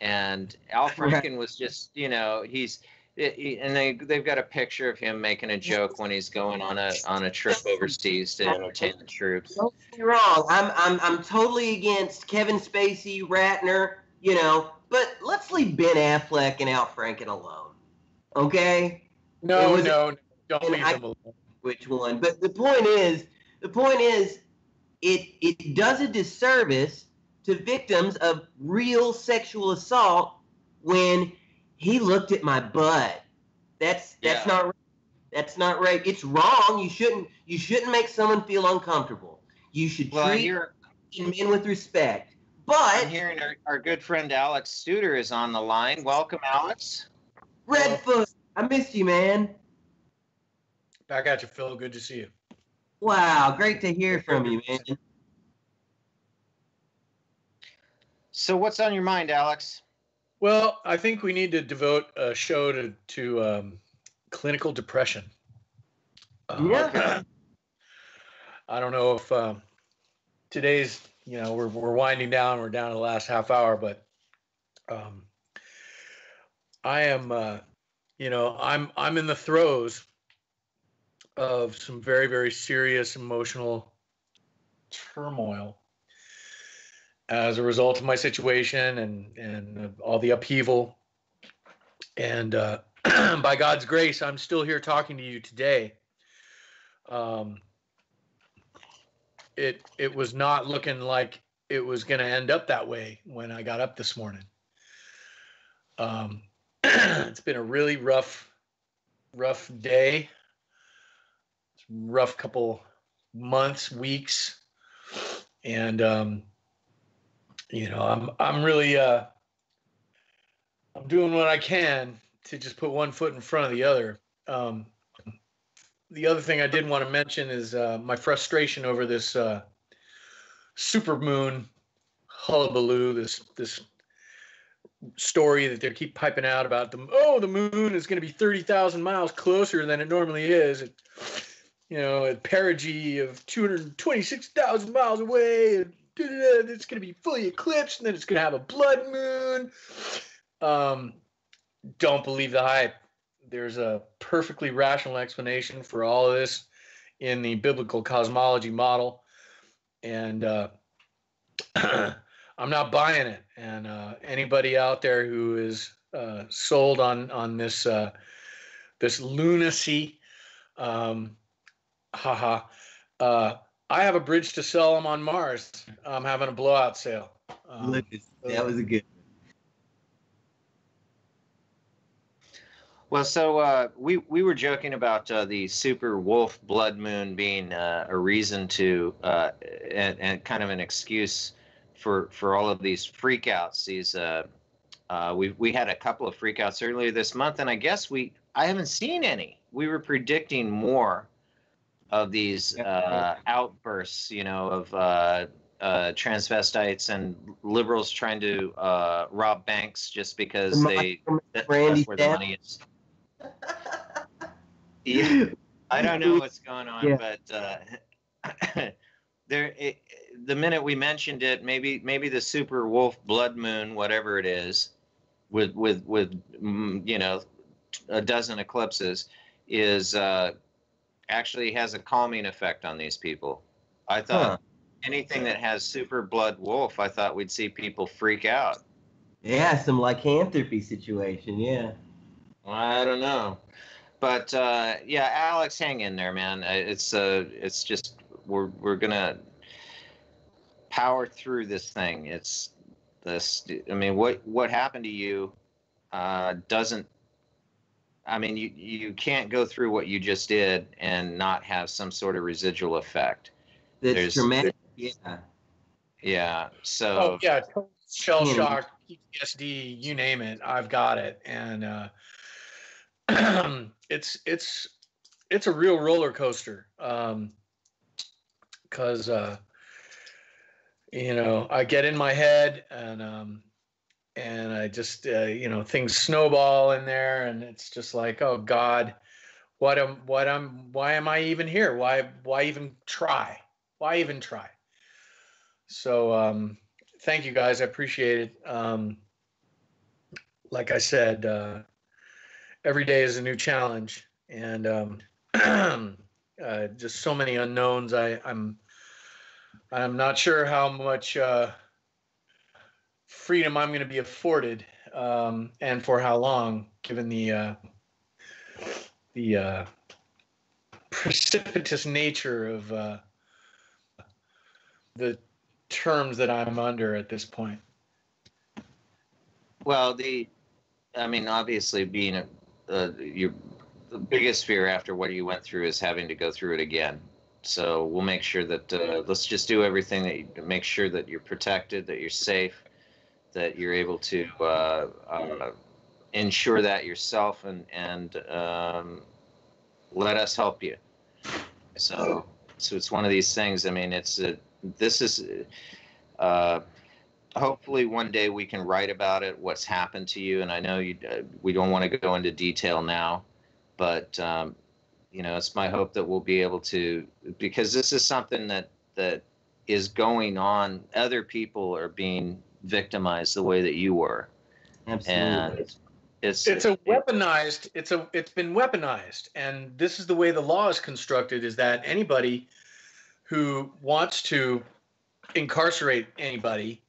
and Al Franken was just, and they've got a picture of him making a joke when he's going on a trip overseas to entertain the troops. Don't get me wrong. I'm totally against Kevin Spacey, Ratner, but let's leave Ben Affleck and Al Franken alone. Okay? No, don't leave them alone. Which one? But the point is, it does a disservice to victims of real sexual assault when he looked at my butt. That's not rape. That's not rape. It's wrong. You shouldn't make someone feel uncomfortable. You should treat men with respect. But I'm hearing our good friend Alex Studer is on the line. Welcome, Alex. Redfoot, I missed you, man. Back at you, Phil. Good to see you. Wow, great to hear from you, man. So what's on your mind, Alex? Well, I think we need to devote a show to clinical depression. Yeah. I don't know if today's, we're winding down. We're down to the last half hour, but I am, I'm in the throes of some very, very serious emotional turmoil as a result of my situation and all the upheaval. And by God's grace, I'm still here talking to you today. It was not looking like it was going to end up that way when I got up this morning. It's been a really rough day. It's a rough couple months, weeks. And, I'm really, I'm doing what I can to just put one foot in front of the other. The other thing I did want to mention is my frustration over this supermoon hullabaloo, this story that they keep piping out about the moon is going to be 30,000 miles closer than it normally is. At perigee of 226,000 miles away. It's going to be fully eclipsed, and then it's going to have a blood moon. Don't believe the hype. There's a perfectly rational explanation for all of this in the biblical cosmology model, and I'm not buying it. And anybody out there who is sold on this this lunacy, I have a bridge to sell them on Mars. I'm having a blowout sale. That was a good one. Well, so we were joking about the super wolf blood moon being a reason to and kind of an excuse for all of these freakouts. We had a couple of freakouts earlier this month, and I guess I haven't seen any. We were predicting more of these outbursts, of transvestites and liberals trying to rob banks just because that's where the money is. Yeah, I don't know what's going on, but the minute we mentioned it, maybe the super wolf blood moon, whatever it is, with a dozen eclipses, is actually has a calming effect on these people. I thought anything that has super blood wolf, I thought we'd see people freak out. Yeah, some lycanthropy situation. Yeah. I don't know, but Alex, hang in there, man. It's just we're gonna power through this thing. It's this. I mean, what happened to you doesn't. I mean, you can't go through what you just did and not have some sort of residual effect. That's traumatic. Yeah. Yeah. So. Shell shock. PTSD, you name it, I've got it, and it's a real roller coaster. Because I get in my head, and I just things snowball in there, and it's just like, oh God, why am I even here? Why even try? Why even try? So thank you guys, I appreciate it. Like I said, every day is a new challenge, and just so many unknowns. I'm not sure how much freedom I'm going to be afforded, and for how long, given the precipitous nature of the terms that I'm under at this point. Well, obviously, being your the biggest fear after what you went through is having to go through it again. So we'll make sure that let's just do everything to make sure that you're protected, that you're safe, that you're able to ensure that yourself, and let us help you. So it's one of these things. I mean, this is hopefully one day we can write about it, what's happened to you. And I know we don't want to go into detail now, but it's my hope that we'll be able to, because this is something that is going on. Other people are being victimized the way that you were. Absolutely. And it's been weaponized, and this is the way the law is constructed, is that anybody who wants to incarcerate anybody,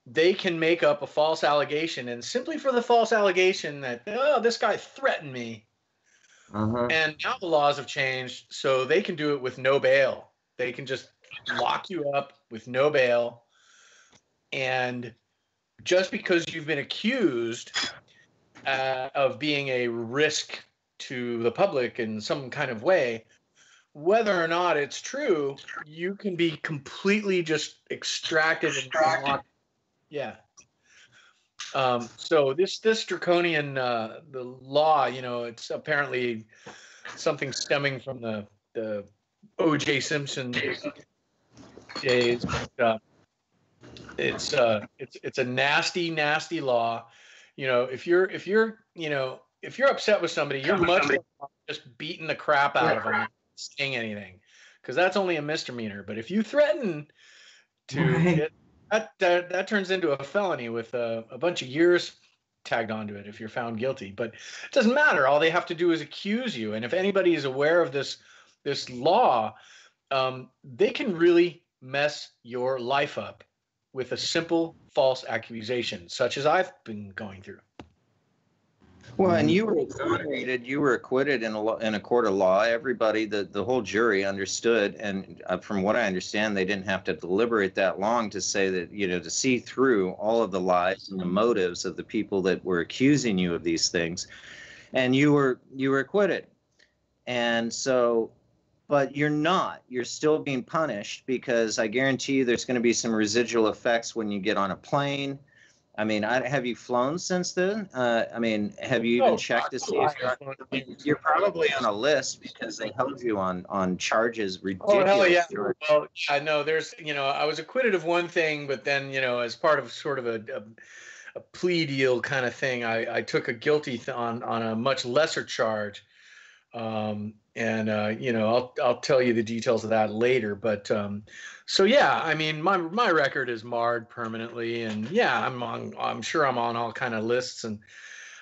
they can make up a false allegation, and simply for the false allegation that, oh, this guy threatened me. And now the laws have changed, so they can do it with no bail. They can just lock you up with no bail. And just because you've been accused of being a risk to the public in some kind of way, whether or not it's true, you can be completely just extracted and locked. Yeah. So this draconian the law, it's apparently something stemming from the O.J. Simpson days. It's a nasty law. If you're upset with somebody, you're much more just beating the crap out of them, and saying anything, because that's only a misdemeanor. But if you threaten to get that turns into a felony with a bunch of years tagged onto it if you're found guilty. But it doesn't matter. All they have to do is accuse you. And if anybody is aware of this law, they can really mess your life up with a simple false accusation, such as I've been going through. Well, and you were exonerated, you were acquitted in a court of law. Everybody, the whole jury understood, and from what I understand, they didn't have to deliberate that long to say that, to see through all of the lies and the motives of the people that were accusing you of these things, and you were acquitted. And so, but you're not. You're still being punished, because I guarantee you there's going to be some residual effects when you get on a plane. I mean, have you flown since then? Have you even checked to see if you're probably on a list, because they held you on charges ridiculous. Oh, hell yeah. Well, I know there's, I was acquitted of one thing, but then, as part of sort of a plea deal kind of thing, I took a guilty on a much lesser charge. I'll tell you the details of that later. But so yeah, I mean, my record is marred permanently, and yeah, I'm sure I'm on all kind of lists, and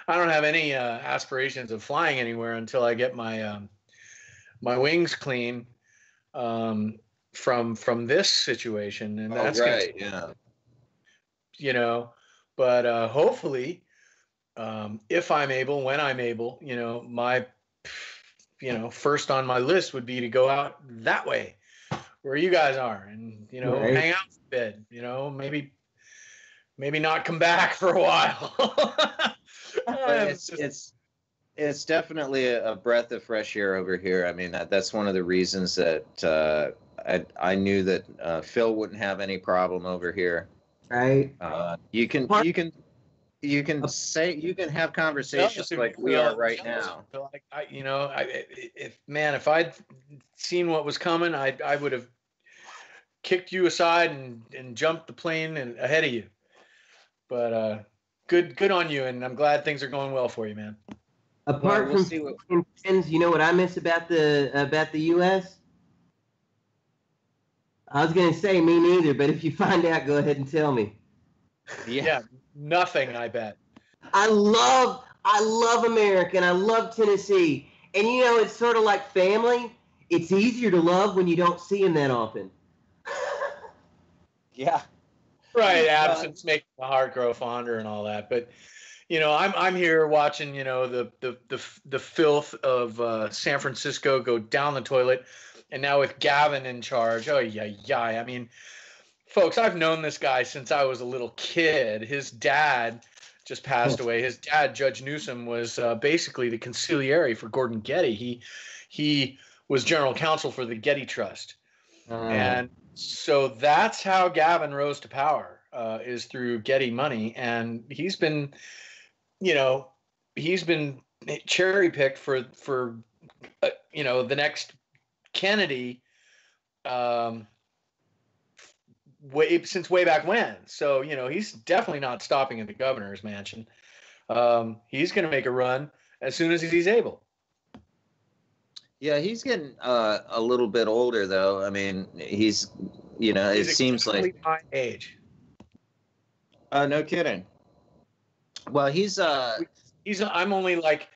I don't have any aspirations of flying anywhere until I get my my wings clean from this situation, and that's right, But hopefully, if I'm able, when I'm able, my first on my list would be to go out that way where you guys are, and hang out a bit, maybe not come back for a while. It's definitely a breath of fresh air over here. I mean, that's one of the reasons that I knew that Phil wouldn't have any problem over here. Right. You can You can have conversations like we are right now. Like if I'd seen what was coming, I would have kicked you aside and jumped the plane and ahead of you. But good on you, and I'm glad things are going well for you, man. Apart from friends, you know what I miss about the U.S.? I was gonna say me neither, but if you find out, go ahead and tell me. Yeah, nothing, I bet. I love America, and I love Tennessee. And you know, it's sort of like family. It's easier to love when you don't see them that often. Yeah. Right, absence makes the heart grow fonder and all that. But you know, I'm here watching, you know, the filth of San Francisco go down the toilet, and now with Gavin in charge, oh yeah. I mean, folks, I've known this guy since I was a little kid. His dad just passed away. His dad, Judge Newsom, was basically the consigliere for Gordon Getty. He was general counsel for the Getty Trust, and so that's how Gavin rose to power, is through Getty money. And he's been cherry picked for the next Kennedy, since way back when. So, you know, he's definitely not stopping at the governor's mansion. He's going to make a run as soon as he's able. Yeah, he's getting a little bit older, though. I mean, he's it seems like my age. No kidding. Well, I'm only like,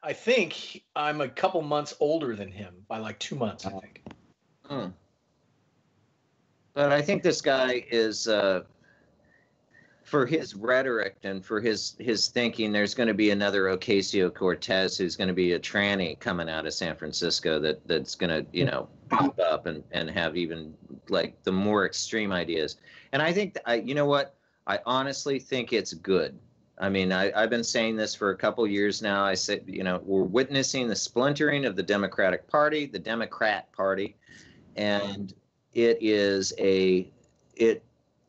I think I'm a couple months older than him by like 2 months, I think. But I think this guy is, for his rhetoric and for his thinking, there's going to be another Ocasio-Cortez who's going to be a tranny coming out of San Francisco that's going to, pop up and have even like the more extreme ideas. And I think, you know what? I honestly think it's good. I mean, I've been saying this for a couple years now. I said, we're witnessing the splintering of the Democrat Party, and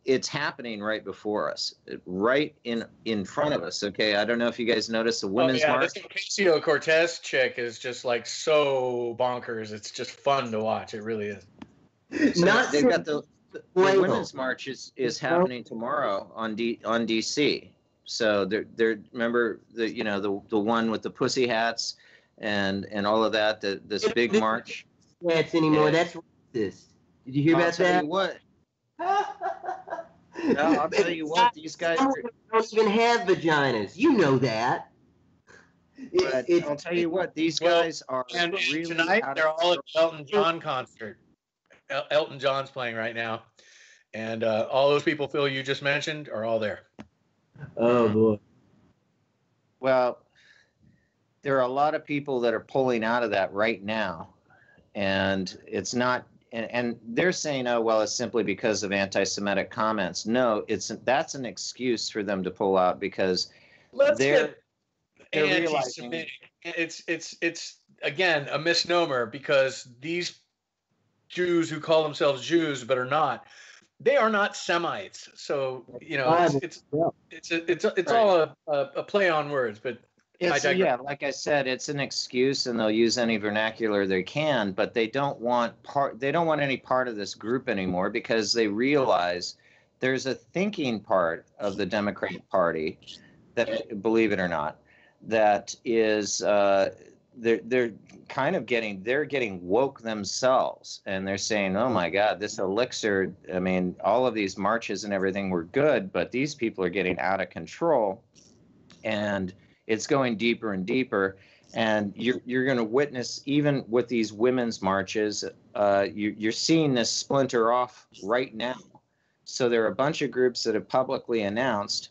it's happening right before us, right in front of us. Okay, I don't know if you guys noticed the women's march. This Ocasio-Cortez chick is just like so bonkers. It's just fun to watch. It really is. So they've got the women's march is happening tomorrow on DC. So they're remember the one with the pussy hats and all of that. This big march. Hats anymore? That's racist. Did you hear about that? I'll tell you what. No, I'll tell you what. These guys don't even have vaginas. You know that. I'll tell you what. These guys are really tonight. They're all at the Elton John concert. Elton John's playing right now, and all those people, Phil, you just mentioned, are all there. Oh boy. Well, there are a lot of people that are pulling out of that right now, and it's not. And they're saying, oh, well, it's simply because of anti-Semitic comments. No, that's an excuse for them to pull out because they're realizing it's again a misnomer, because these Jews who call themselves Jews but are not, they are not Semites. So it's all a play on words, but. Like I said, it's an excuse, and they'll use any vernacular they can, but they don't want any part of this group anymore, because they realize there's a thinking part of the Democratic Party that, believe it or not, that is they're getting woke themselves, and they're saying, oh my God, this elixir, I mean, all of these marches and everything were good, but these people are getting out of control, and it's going deeper and deeper, and you're going to witness, even with these women's marches, you're seeing this splinter off right now. So there are a bunch of groups that have publicly announced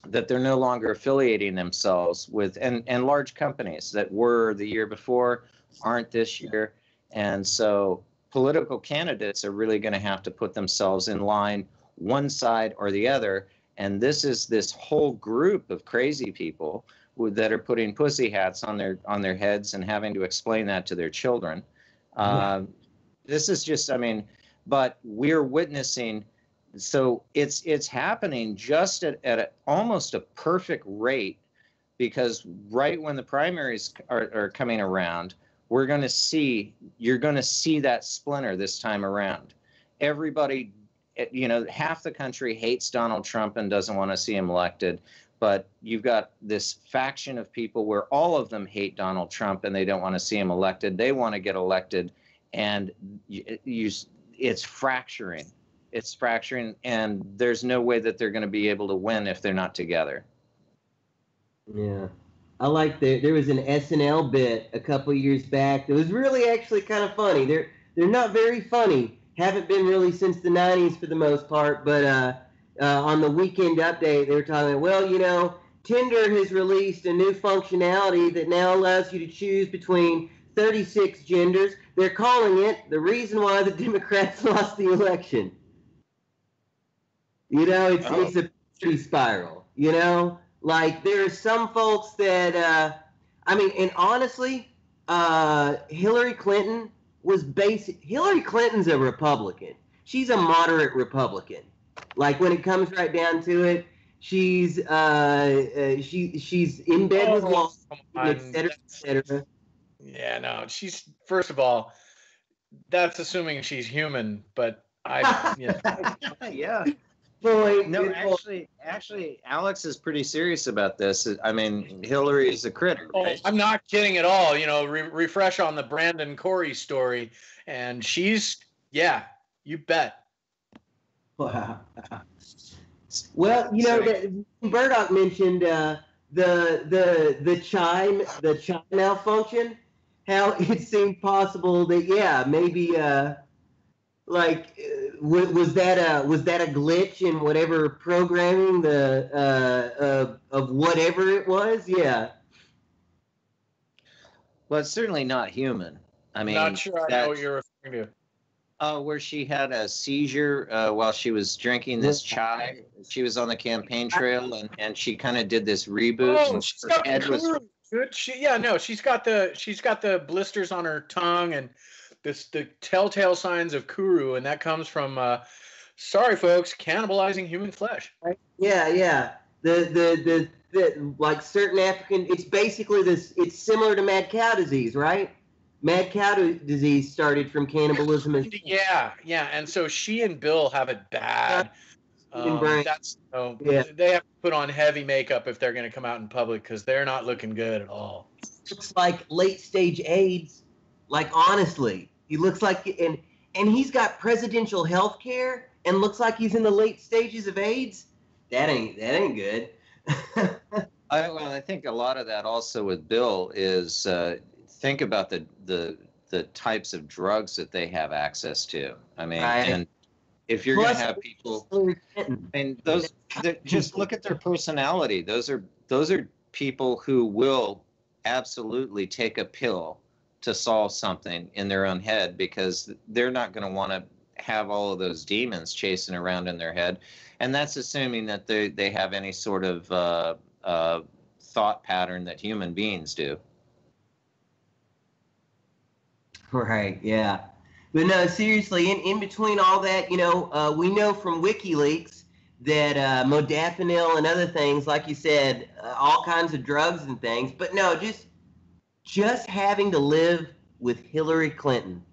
that they're no longer affiliating themselves with, and large companies that were the year before aren't this year. And so political candidates are really going to have to put themselves in line, one side or the other. And this whole group of crazy people that are putting pussy hats on their heads and having to explain that to their children. This is just, but we're witnessing So it's happening just at almost a perfect rate, because right when the primaries are coming around, you're going to see that splinter this time around. Everybody, half the country hates Donald Trump and doesn't want to see him elected. But you've got this faction of people where all of them hate Donald Trump and they don't want to see him elected. They want to get elected, and it's fracturing. It's fracturing, and there's no way that they're going to be able to win if they're not together. Yeah. I like there was an SNL bit a couple years back that was really actually kind of funny. They're not very funny. Haven't been really since the 90s for the most part, but on the Weekend Update, they were talking, well, Tinder has released a new functionality that now allows you to choose between 36 genders. They're calling it the reason why the Democrats lost the election. It's a petri spiral, Like, there are some folks that, and honestly, Hillary Clinton's a Republican. She's a moderate Republican. Like, when it comes right down to it, she's in bed with law, et cetera. Yeah, no, she's, first of all, that's assuming she's human, but yeah. Boy, no, actually, Alex is pretty serious about this. I mean, Hillary is a critter. Right? I'm not kidding at all. Refresh on the Brandon Corey story, and she's, you bet. Wow. Well, that Burdock mentioned the chime malfunction. How it seemed possible that maybe was that a glitch in whatever programming of whatever it was? Yeah. Well, it's certainly not human. I mean, not sure I know what you're referring to. Where she had a seizure while she was drinking this chai. She was on the campaign trail, and she kind of did this reboot. Oh, and she's got the good. She's got the blisters on her tongue and the telltale signs of Kuru, and that comes from sorry folks, cannibalizing human flesh. Yeah. The like certain African. It's basically this. It's similar to mad cow disease, right? Mad cow disease started from cannibalism. Yeah, and so she and Bill have it bad. They have to put on heavy makeup if they're going to come out in public because they're not looking good at all. Looks like late stage AIDS. Like, honestly, he looks like, and he's got presidential health care and looks like he's in the late stages of AIDS. That ain't good. I think a lot of that also with Bill is. Think about the types of drugs that they have access to. I mean, and if you're going to have people, and just look at their personality. Those are people who will absolutely take a pill to solve something in their own head because they're not going to want to have all of those demons chasing around in their head, and that's assuming that they have any sort of thought pattern that human beings do. Right, yeah. But no, seriously, in between all that, we know from WikiLeaks that modafinil and other things, like you said, all kinds of drugs and things. But no, just having to live with Hillary Clinton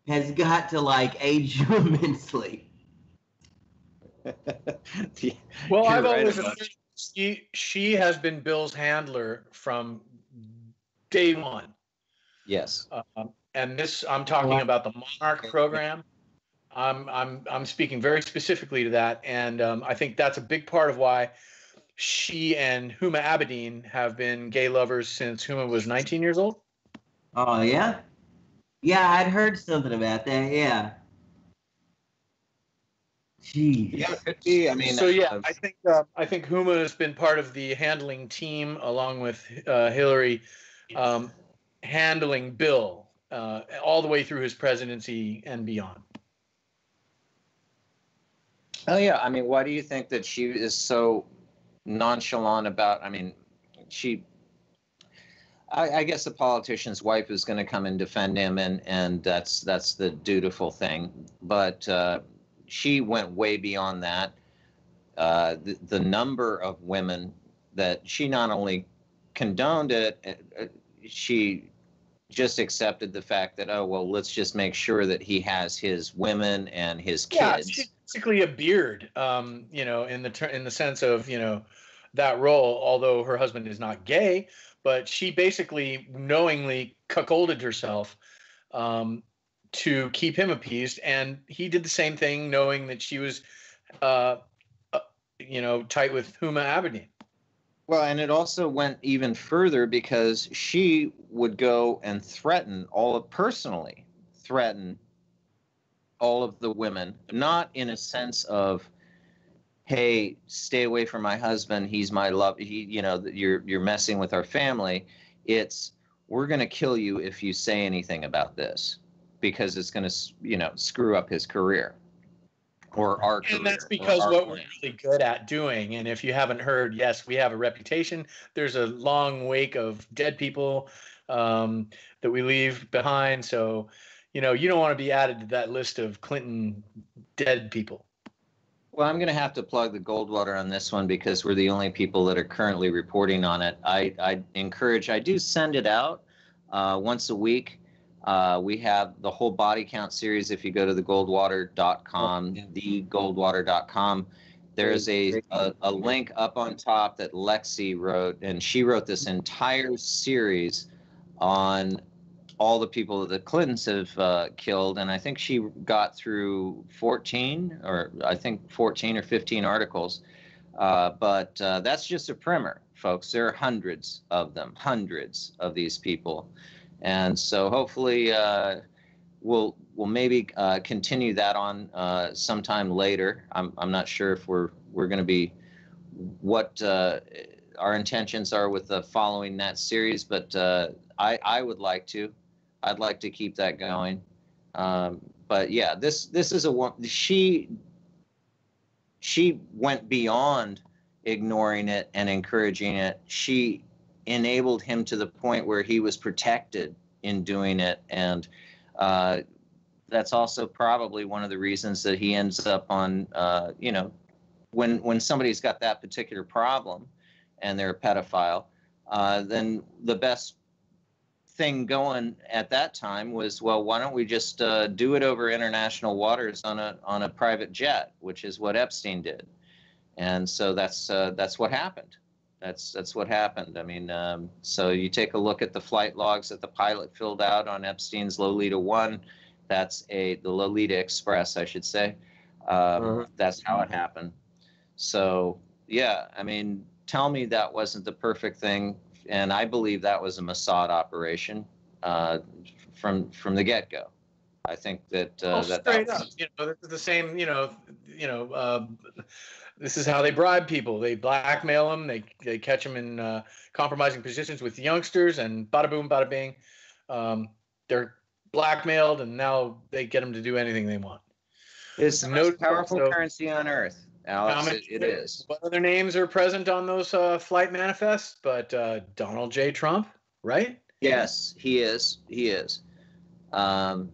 has got to, age you immensely. Well, I've always she has been Bill's handler from day one. Yes. And this, I'm talking about the Monarch program. I'm speaking very specifically to that, and I think that's a big part of why she and Huma Abedin have been gay lovers since Huma was 19 years old. Oh yeah, I'd heard something about that. Yeah. Jeez. Yeah, it could be. I mean, I think Huma has been part of the handling team along with Hillary, handling Bill. All the way through his presidency and beyond. Oh, yeah. I mean, why do you think that she is so nonchalant about, I guess the politician's wife is going to come and defend him, and that's the dutiful thing. But she went way beyond that. The number of women that she not only condoned it, she just accepted the fact that, oh, well, let's just make sure that he has his women and his kids. Yeah, she's basically a beard, you know, in the sense of, you know, that role, although her husband is not gay, but she basically knowingly cuckolded herself to keep him appeased. And he did the same thing, knowing that she was, you know, tight with Huma Abedin. Well, and it also went even further because she would go and personally threaten all of the women, not in a sense of, hey, stay away from my husband, he's my love, you know, you're messing with our family. It's, we're going to kill you if you say anything about this, because it's going to, you know, screw up his career. Or our career. And that's because what we're really good at doing. And if you haven't heard, yes, we have a reputation. There's a long wake of dead people that we leave behind. So, you know, you don't want to be added to that list of Clinton dead people. Well, I'm going to have to plug the Goldwater on this one because we're the only people that are currently reporting on it. I do send it out once a week. We have the whole body count series. If you go to thegoldwater.com, thegoldwater.com, there's a link up on top that Lexi wrote, and she wrote this entire series on all the people that the Clintons have killed, and I think she got through 14 or 15 articles. But that's just a primer, folks. There are hundreds of them, hundreds of these people. And so hopefully we'll maybe continue that on sometime later. I'm not sure if we're going to be what our intentions are with the following that series, but I would like to. I'd like to keep that going. But yeah, this is she went beyond ignoring it and encouraging it. She enabled him to the point where he was protected in doing it, and that's also probably one of the reasons that he ends up on you know, when somebody's got that particular problem and they're a pedophile, then the best thing going at that time was, well, why don't we just do it over international waters on a private jet, which is what Epstein did. And so that's what happened. That's what happened. I mean, so you take a look at the flight logs that the pilot filled out on Epstein's Lolita 1. That's the Lolita Express, I should say. That's how it happened. So, yeah, I mean, tell me that wasn't the perfect thing. And I believe that was a Mossad operation from the get-go. I think that straight up, you know, this is the same. This is how they bribe people. They blackmail them. They catch them in compromising positions with youngsters, and bada boom, bada bing. They're blackmailed, and now they get them to do anything they want. It's the most powerful currency on earth, Alex. It is. What other names are present on those flight manifests? But Donald J. Trump, right? Yes, he is. He is. I've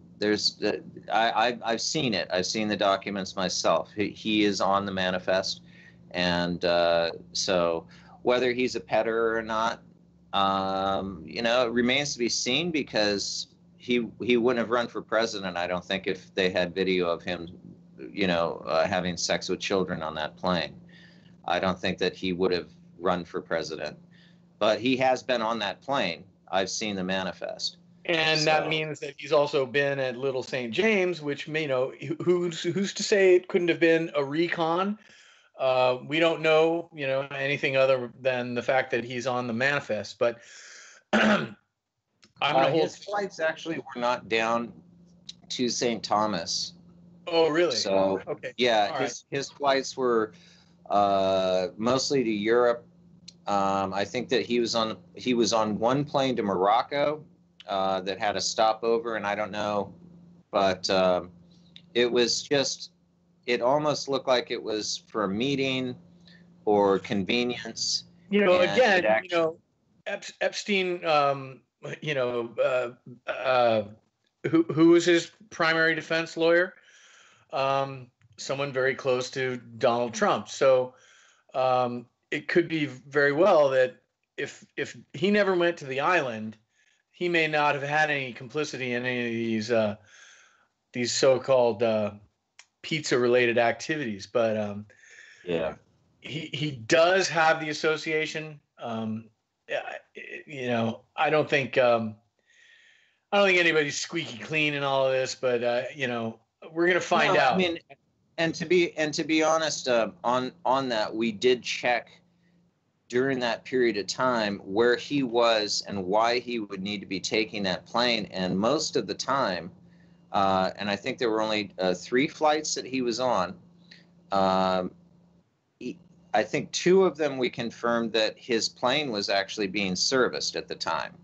seen it. I've seen the documents myself. He is on the manifest, and so whether he's a petter or not, you know, it remains to be seen, because he wouldn't have run for president, I don't think, if they had video of him, you know, having sex with children on that plane. I don't think that he would have run for president, but he has been on that plane. I've seen the manifest. And that means that he's also been at Little St. James, which, you know, who's to say it couldn't have been a recon? We don't know, you know, anything other than the fact that he's on the manifest. But his flights actually were not down to St. Thomas. Oh, really? So, okay. Yeah, his flights were mostly to Europe. I think that he was on one plane to Morocco. That had a stopover, and I don't know, but it was just, it almost looked like it was for a meeting or convenience. You know, again, you know, Epstein, you know, who was his primary defense lawyer? someone very close to Donald Trump. So it could be very well that if he never went to the island, he may not have had any complicity in any of these so-called pizza-related activities. But yeah, he does have the association. You know, I don't think anybody's squeaky clean in all of this, but you know, we're gonna find out. I mean, and to be honest, on that, we did check during that period of time where he was and why he would need to be taking that plane. And most of the time, and I think there were only 3 flights that he was on. I think 2 of them we confirmed that his plane was actually being serviced at the time.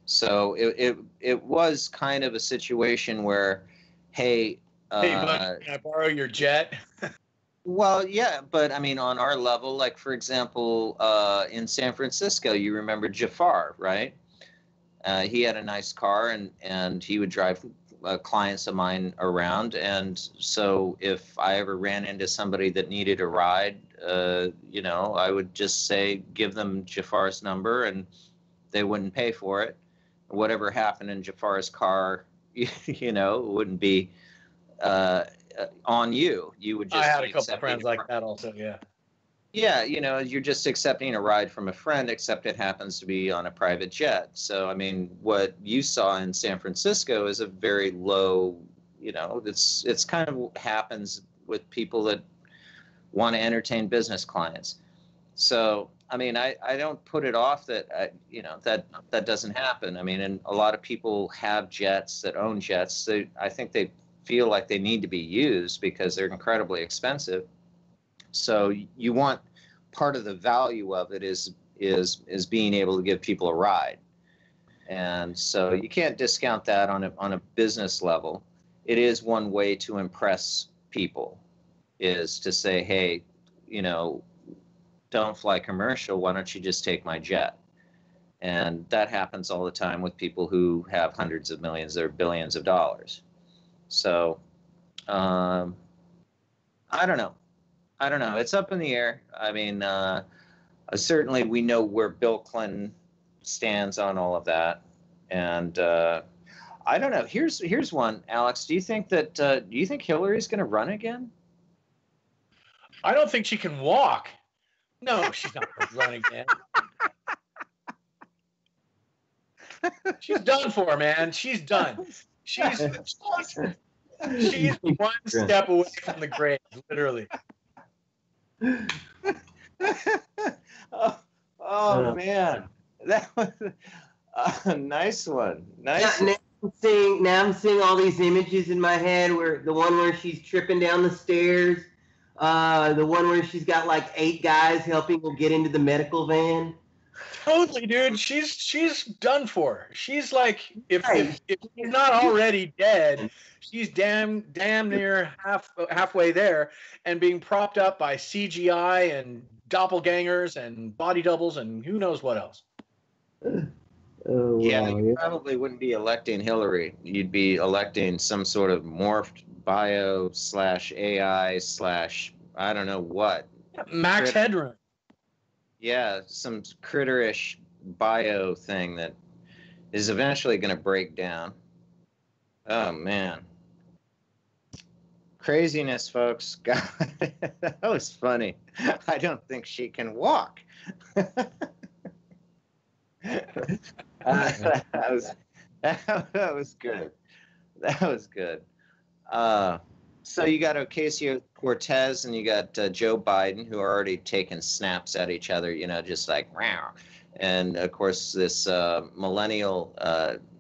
So it was kind of a situation where, hey, bud, can I borrow your jet? Well, yeah, but I mean, on our level, like for example, in San Francisco, you remember Jafar, right? He had a nice car, and he would drive clients of mine around. And so if I ever ran into somebody that needed a ride, you know, I would just say, give them Jafar's number, and they wouldn't pay for it. Whatever happened in Jafar's car, you know, wouldn't be on you. You would just. I had a couple of friends like that also. Yeah. Yeah, you know, you're just accepting a ride from a friend, except it happens to be on a private jet. So, I mean, what you saw in San Francisco is a very low, you know, it's kind of happens with people that want to entertain business clients. So, I mean, I don't put it off that, you know, that doesn't happen. I mean, and a lot of people have jets that own jets. So I think they feel like they need to be used because they're incredibly expensive. So you want, part of the value of it is being able to give people a ride. And so you can't discount that on a business level. It is one way to impress people, is to say, hey, you know, don't fly commercial, why don't you just take my jet? And that happens all the time with people who have hundreds of millions or billions of dollars. So I don't know. It's up in the air. I mean, certainly we know where Bill Clinton stands on all of that. And I don't know. Here's one, Alex. Do you think Hillary's going to run again? I don't think she can walk. No, she's not going to run again. She's done for, man. She's done. She's one step away from the grave, literally. Oh man, that was a nice one. Nice. Now I'm seeing all these images in my head, where the one where she's tripping down the stairs, the one where she's got like 8 guys helping her get into the medical van. Totally, dude. She's done for. She's like, if she's not already dead, she's damn near halfway there, and being propped up by CGI and doppelgangers and body doubles and who knows what else. Oh, yeah, wow. you probably wouldn't be electing Hillary. You'd be electing some sort of morphed bio / AI / I don't know what. Max Headroom. Yeah, some critterish bio thing that is eventually going to break down. Oh, man. Craziness, folks. God, that was funny. I don't think she can walk. that was good. That was good. So you got Ocasio-Cortez and you got Joe Biden, who are already taking snaps at each other, you know, just like, wow. And of course, this millennial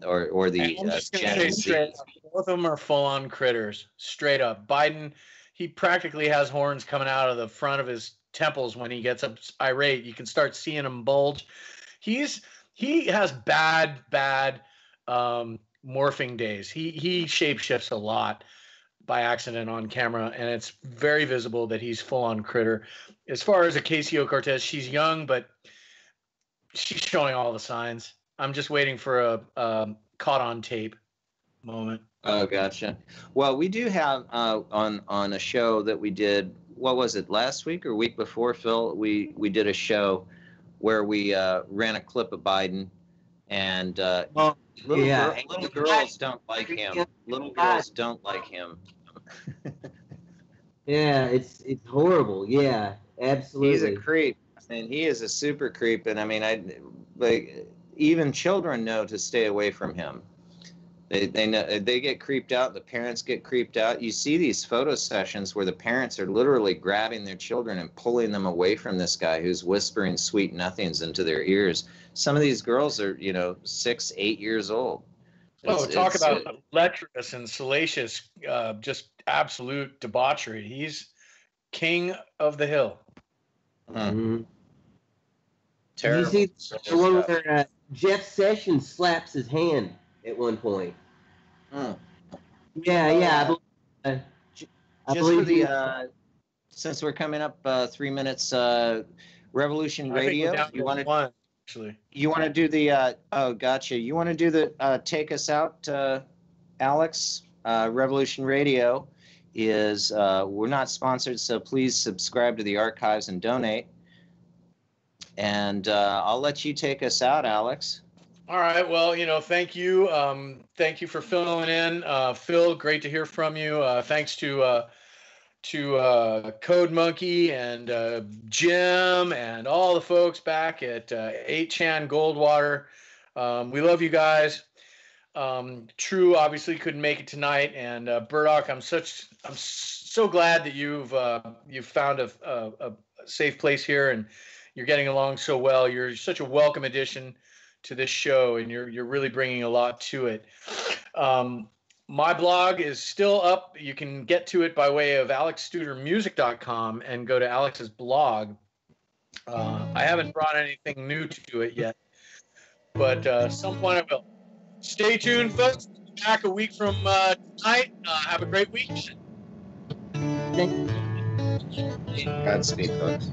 or the Gen Z. Both of them are full-on critters, straight up. Biden, he practically has horns coming out of the front of his temples when he gets up irate. You can start seeing him bulge. He has bad morphing days. He shapeshifts a lot by accident on camera, and it's very visible that he's full-on critter. As far as Ocasio-Cortez, she's young, but she's showing all the signs. I'm just waiting for a caught on tape moment. Oh, gotcha. Well, we do have on a show that we did. What was it, last week or week before, Phil? We did a show where we ran a clip of Biden, and little girls don't like him. Little girls don't like him. Yeah, it's horrible. Yeah, absolutely. He's a creep, and he is a super creep. And I mean, even children know to stay away from him. They know, they get creeped out. The parents get creeped out. You see these photo sessions where the parents are literally grabbing their children and pulling them away from this guy who's whispering sweet nothings into their ears. Some of these girls are, 6, 8 years old. Talk about lecherous and salacious, just absolute debauchery. He's king of the hill. Mm-hmm. Terrible. Did you see the one where Jeff Sessions slaps his hand at one point? Yeah. I believe since we're coming up 3 minutes, Revolution Radio. You want to do the? Oh, gotcha. You want to do the take us out, Alex? Revolution Radio is we're not sponsored, so please subscribe to the archives and donate. And I'll let you take us out, Alex. All right. Well, thank you. Thank you for filling in. Phil, great to hear from you. Thanks to Code Monkey and Jim and all the folks back at 8chan Goldwater. We love you guys. True obviously couldn't make it tonight, and Burdock, I'm so glad that you've found a safe place here and you're getting along so well. You're such a welcome addition to this show, and you're really bringing a lot to it. My blog is still up. You can get to it by way of alexstudermusic.com and go to Alex's blog. I haven't brought anything new to it yet, but some point I will. Stay tuned, folks. We'll be back a week from tonight. Have a great week. Godspeed, folks.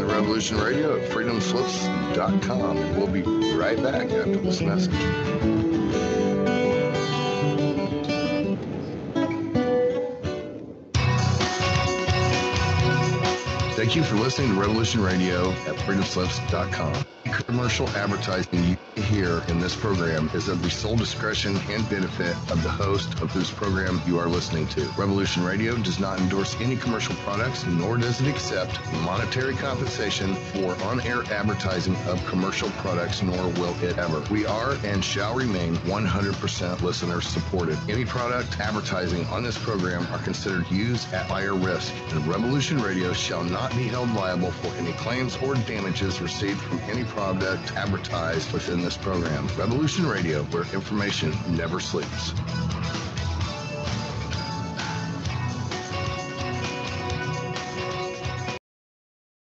Revolution Radio at freedomslips.com. And we'll be right back after this message. Thank you for listening to Revolution Radio at freedomslips.com. Commercial advertising you hear in this program is of the sole discretion and benefit of the host of whose program you are listening to. Revolution Radio does not endorse any commercial products, nor does it accept monetary compensation for on-air advertising of commercial products, nor will it ever. We are and shall remain 100% listener supported. Any product advertising on this program are considered used at higher risk, and Revolution Radio shall not be held liable for any claims or damages received from any product advertised within this program. Revolution Radio, where information never sleeps.